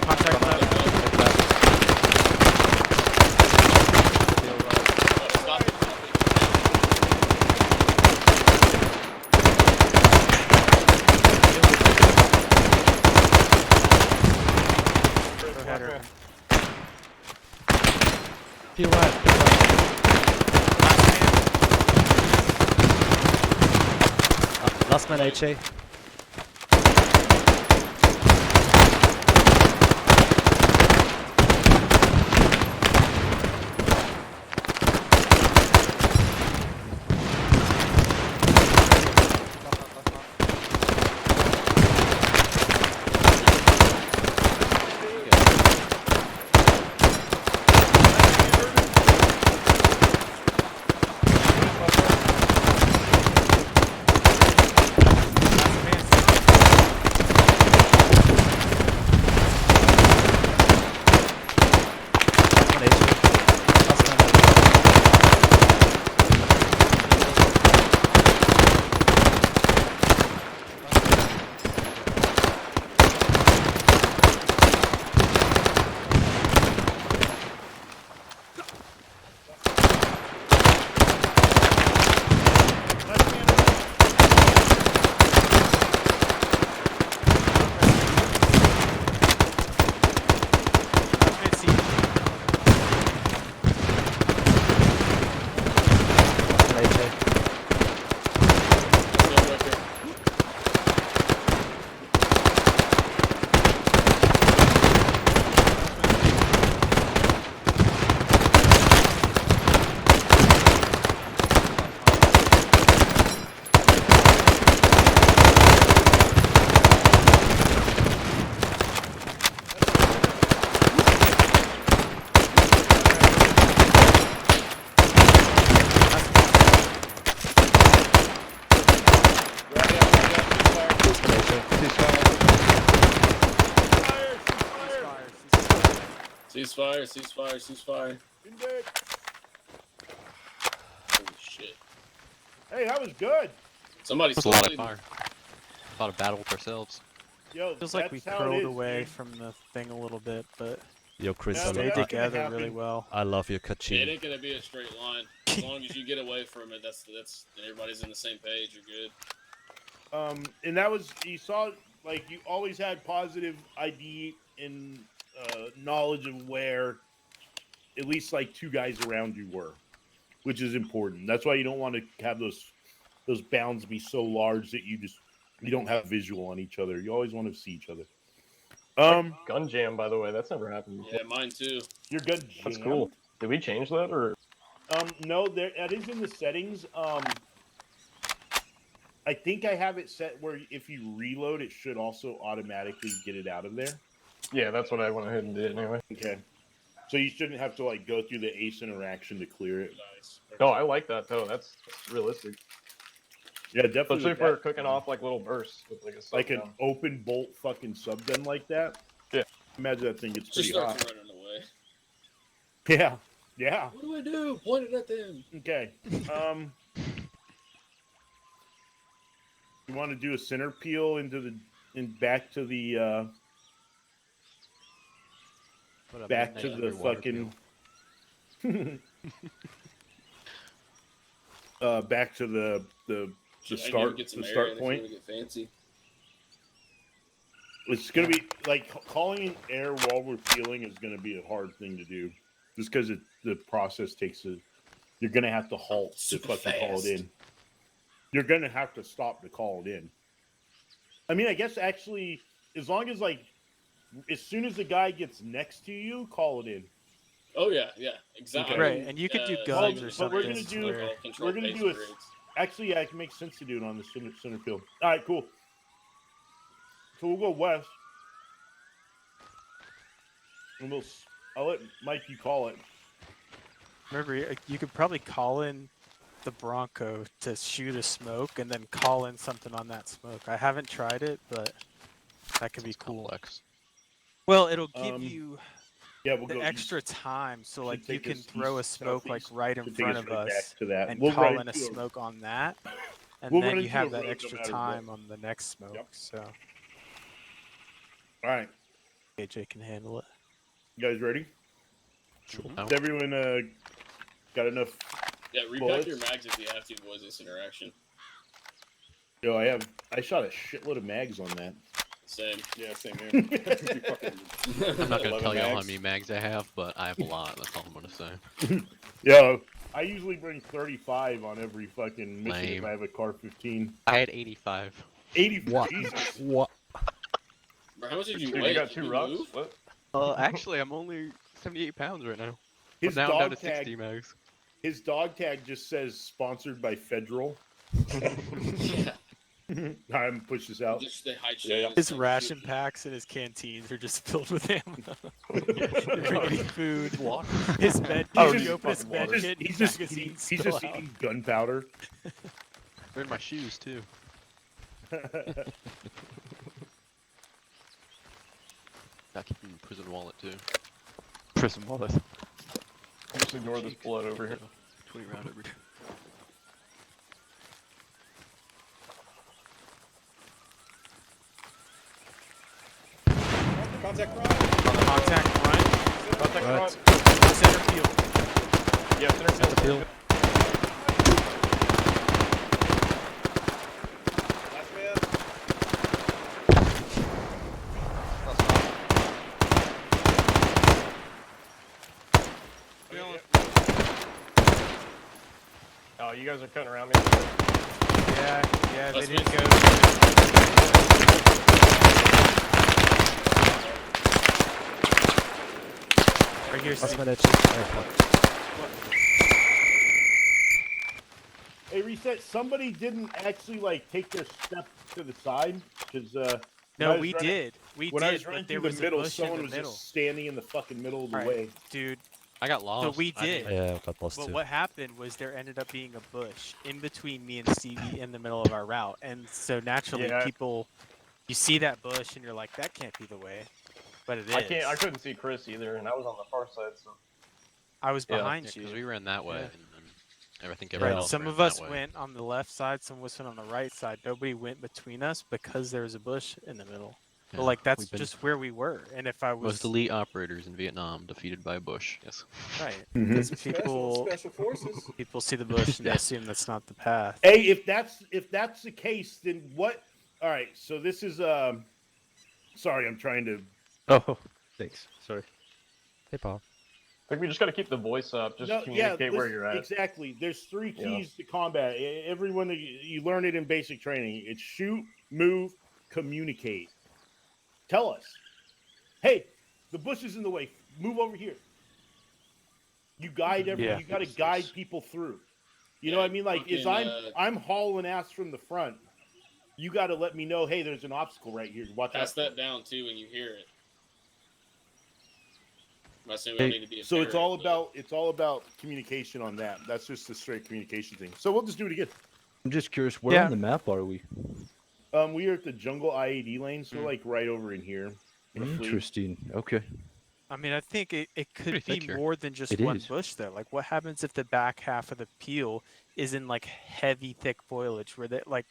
Contact left. Go ahead, Irvin. Peel right. Last man HA. Ceasefire, ceasefire, ceasefire. Indeed. Holy shit. Hey, that was good. Somebody's That was a lot of fire. A lot of battle with ourselves. Yo, Feels like we that's how it curled is, away dude. from the thing a little bit, but Yo, Chris, No, I, but stayed that's gonna together really happen. well. I love your It kaching. ain't gonna be a straight line. As long as you get away from it, that's everybody's on the same page. You're good. And that was, you saw, like, you always had positive ID and knowledge of where at least like two guys around you were, which is important. That's why you don't want to have those bounds be so large that you don't have visual on each other. You always want to see each other. Gun jam, by the way, that's never happened before. Yeah, mine too. Your gun That's jammed? cool. Did we change that or? No, that is in the settings. I think I have it set where if you reload, it should also automatically get it out of there. Yeah, that's what I went ahead and did anyway. Okay. So you shouldn't have to like go through the ace interaction to clear it. Nice. No, I like that though. That's realistic. Yeah, definitely. Especially with if we're that, cooking off like little bursts with like a sub like an gun. open bolt fucking sub gun like that. Yeah. Imagine that thing gets Just pretty starts hot. running away. Yeah. Yeah. What do I do? Point it at them. Okay. You want to do a center peel back to the What a back to midnight the underwater fucking peel. back to the Should I start get some the air start in if you point. wanna get fancy? It's gonna be like calling in air while we're peeling is gonna be a hard thing to do, just because the process takes a. You're gonna have to halt to Super fucking call fast. it in. You're gonna have to stop to call it in. I mean, I guess actually, as long as like, as soon as the guy gets next to you, call it in. Oh yeah, exactly. Right, and you could do guns or but we're something gonna do where- we're gonna do a. Actually, yeah, it makes sense to do it on the center field. All right, cool. So we'll go west, and I'll let Mike you call it. Remember, you could probably call in the Bronco to shoot a smoke and then call in something on that smoke. I haven't tried it, but that could be cool. Complex. Well, it'll give you Yeah, we'll the go extra time, so like you take can us throw a east, smoke like southeast. right in Should take front us of right back us to that. and We'll call run in a into a- smoke on that, and We'll then run you into have a that road no extra matter time what. on the next smoke. Yep. So All right, AJ can handle it. you guys ready? Sure. Is everyone got enough? Yeah, repack bullets? your mags if you have to, boys. This interaction. Yo, I shot a shitload of mags on that. Same. Yeah, same here. I'm not gonna 11 tell you how mags. many mags I have, but I have a lot. That's all I'm gonna say. Yo, I usually bring 35 on every fucking mission if Lame. I have a car 15. I had 85. 80. What? Jesus. What? Bro, how much did you Dude, weigh? you got Did 2 you rocks? move? What? Actually, I'm only 78 pounds right now. His But now I'm down dog to 60 tag. mags. His dog tag just says sponsored by Federal. Yeah. I'm gonna push this out. Just they hide shit. Yeah, yeah. in His like, ration shit. packs and his canteens are just filled with ammo. Drinking food, water. His bed. Oh, you just open his fucking bed water. kit, He's and just eating, magazines he's spill just out. eating gunpowder. They're in my shoes too. Got keep in prison wallet too. Prison wallet. Just ignore this blood over here. 20 round every. Contact front. Contact front. Contact Right. front. Center field. Yeah, center field. Field. Last man. Oh, you guys are cutting around me. Yeah, they That's didn't me. go. Right here, What's Steve. my airport? Hey, Reset, somebody didn't actually like take their step to the side because No, we did. We when I did, was running but there through was the middle, a bush someone in was the middle. just standing in the fucking middle of the Alright. way. Dude, I got lost. we I didn't- did. Yeah, I got lost but too. what happened was there ended up being a bush in between me and Stevie in the middle of our route. And so naturally Yeah. people, you see that bush and you're like, that can't be the way. but it is. I couldn't see Chris either, and I was on the far side, so. I was Yeah. behind you. Because we ran that way, Yeah. and then I think everyone Right. else Some ran of us that way. went on the left side, some of us went on the right side. Nobody went between us because there was a bush in the middle. Yeah, But like that's we've been- just where we were. And if I was Most elite operators in Vietnam defeated by a bush. Yes. right, Mhm. because people Special forces. people see the bush and Yeah. they assume that's not the path. Hey, if that's the case, then what? All right, so this is sorry, I'm trying to. Oh, thanks. Sorry. Hey, Paul. I think we just got to keep the voice up. Just communicate where you're at. Exactly. There's 3 Yeah. keys to combat. Everyone, you learn it in basic training. It's shoot, move, communicate. Tell us, hey, the bush is in the way. Move over here. You guide Yeah. You got to guide people through. You know what I mean? Like, is I'm hauling ass from the front. You got to let me know, hey, there's an obstacle right here. Watch Pass out. that down too when you hear it. I'm assuming we don't need to be a So it's parrot, all about communication on that. That's just a straight communication thing. So we'll just do it again. I'm just curious, where Yeah. on the map are we? We are at the jungle IAD lane, so like right over in here. roughly. Interesting. Okay. I mean, I think it could Pretty be thick here. more than just It one is. bush there. Like, what happens if the back half of the peel is in like heavy, thick foliage where they like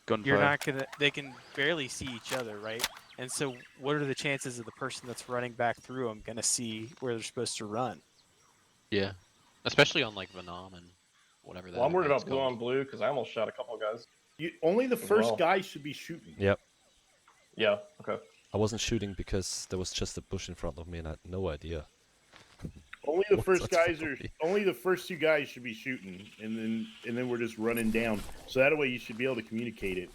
Gunfire. you're not gonna they can barely see each other, right? And so, what are the chances of the person that's running back through them gonna see where they're supposed to run? Yeah. Especially on like Vietnam and whatever that. Well, I'm worried event's about blue called. on blue because I almost shot a couple of guys. Only the first Well. guy should be shooting. Yep. Yeah. Okay. I wasn't shooting because there was just a bush in front of me and I had no idea. Only the What's first that guys story? only the first 2 guys should be shooting, and then we're just running down. So that way you should be able to communicate it.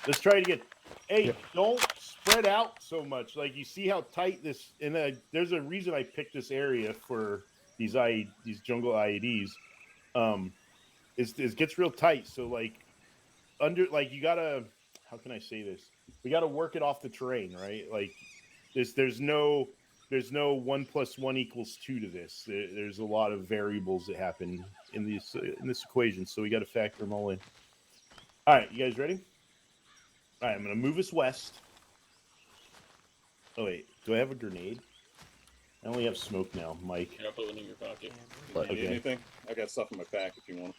Let's try it again. Hey, don't spread out so much. Like, you see how tight this, and there's a reason I picked this area for these jungle IEDs. It gets real tight. So like you gotta, how can I say this? We gotta work it off the terrain, right? Like there's no 1 + 1 = 2 to this. There's a lot of variables that happen in this equation, so we got to factor them all in. All right, you guys ready? All right, I'm gonna move us west. Oh wait, do I have a grenade? I only have smoke now, Mike. Here, I'll put one in your pocket. You need Okay. anything? I got stuff in my pack if you want.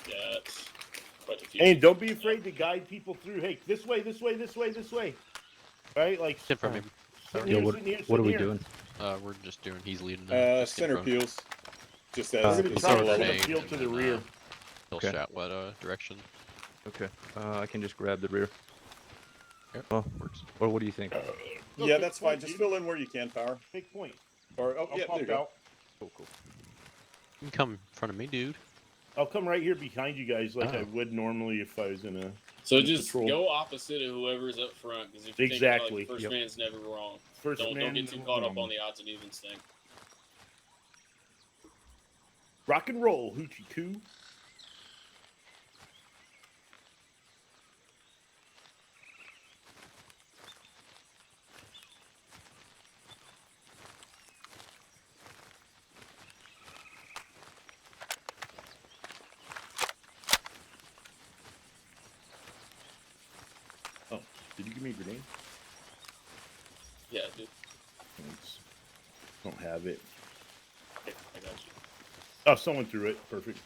Got quite a few. And don't be afraid to guide people through. Hey, this way, this way, this way, this way. Right? Like, Sit from me. sitting Yeah, here, what sitting here, are sitting we here. doing? We're just doing. He's leading. just Center in front. peels. Just as We're gonna it's try to so set low. a grenade, field and to the then, rear. He'll Okay. shout what direction. Okay. I can just grab the rear. Yep. Oh, Works. or what do you think? Yeah, that's fine. Just fill in where you can, Power. Big point. Or I'll yeah, there pump you go. out. Cool, cool. You can come in front of me, dude. I'll come right here behind you guys like I Oh. would normally if I was in a. So just Patrol. go opposite of whoever's up front, because if you Exactly. think, like, first Yep. man's never wrong. First Don't man. get too caught up on the odds and evens thing. Rock and roll, hoochie coo. Oh, did you give me a grenade? Yeah, dude. Thanks. Don't have it. Here, I got you. Oh, someone threw it. Perfect.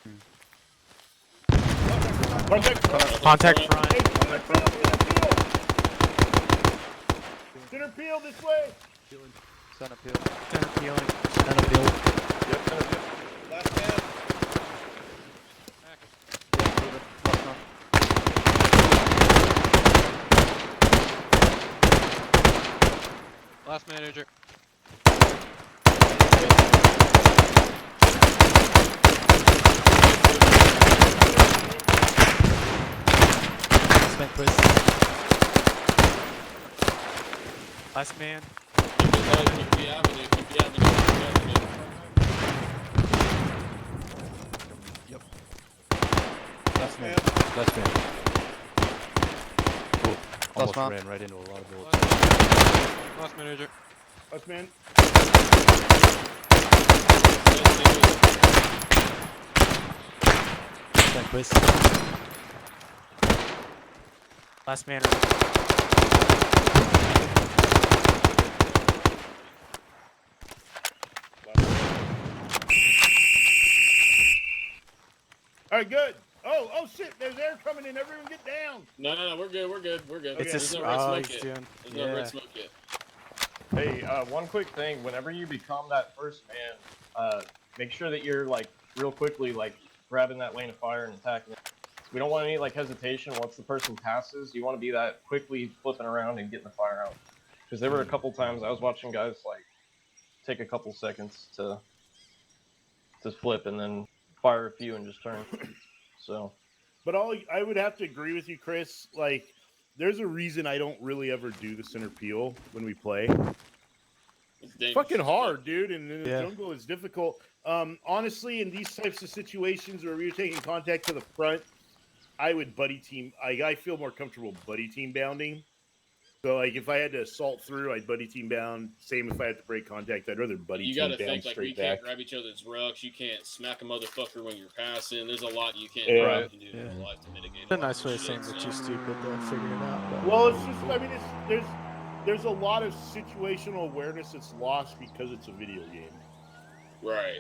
Contact front. Contact front. Hey, center peel, center peel this way. Center peel. Center peeling. Center peel. Yep, center peel. Last man. Last manager. Spent Chris. Last man. Keep the avenue, keep the avenue, keep the avenue. Last man. Last man. Oh, almost man. ran right into a lot of bullets. Last manager. Last man. Spent Chris. Last man. All right, good. Oh shit! There's air coming in. Everyone get down. No, we're good. We're good. We're good. Okay. There's no red smoke yet. There's no red smoke yet. Hey, one quick thing. Whenever you become that first man, make sure that you're like real quickly like grabbing that lane of fire and attacking it. We don't want any like hesitation once the person passes. You want to be that quickly flipping around and getting the fire out. Because there were a couple times I was watching guys like take a couple seconds to flip and then fire a few and just turn. So. But I would have to agree with you, Chris. Like, there's a reason I don't really ever do the center peel when we play. It's fucking hard, dude, and in the jungle is difficult. Honestly, in these types of situations where we're taking contact to the front, I would buddy team. I feel more comfortable buddy team bounding. So, like, if I had to assault through, I'd buddy team bound. Same if I had to break contact, I'd rather buddy team bound straight back. You gotta think, like, we can't grab each other's rucks. You can't smack a motherfucker when you're passing. There's a lot you can't do in real life to mitigate. It's a nice way of saying that you're stupid to figure it out. But... Well, it's just, I mean, there's a lot of situational awareness that's lost because it's a video game. Right.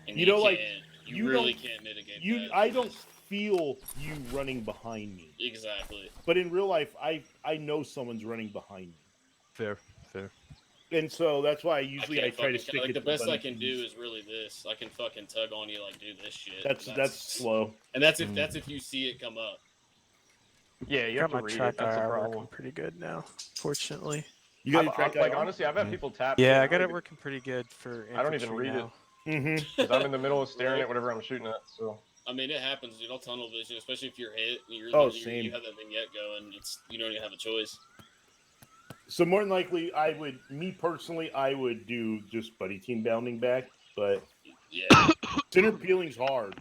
And you know, like, you really can't mitigate that. I don't feel you running behind me. Exactly. But in real life, I know someone's running behind me. Fair. And so that's why I try to stick like it the to best I can do is really this. I can fucking tug on you, like do this shit. That's slow. And that's if you see it come up. Yeah, you have to read it. That's the problem. Working pretty good now, fortunately. You got your track like honestly, I've had people tap. Yeah, I got it working pretty good for. I don't even read now. it. Because I'm in the middle of staring at whatever I'm shooting at. So. I mean, it happens, dude. I'll tunnel vision, especially if you're hit. You have that vignette going. You don't even have a choice. So more than likely, I would do just buddy team bounding back, but yeah, center peeling's hard.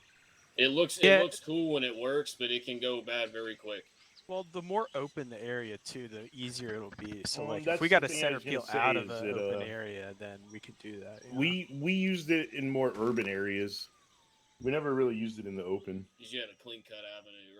It looks cool when it works, but it can go bad very quick. Well, the more open the area too, the easier it'll be. So like, if we got a center peel out of an open area, then we could do that. We used it in more urban areas. We never really used it in the open. Because you had a clean cut avenue.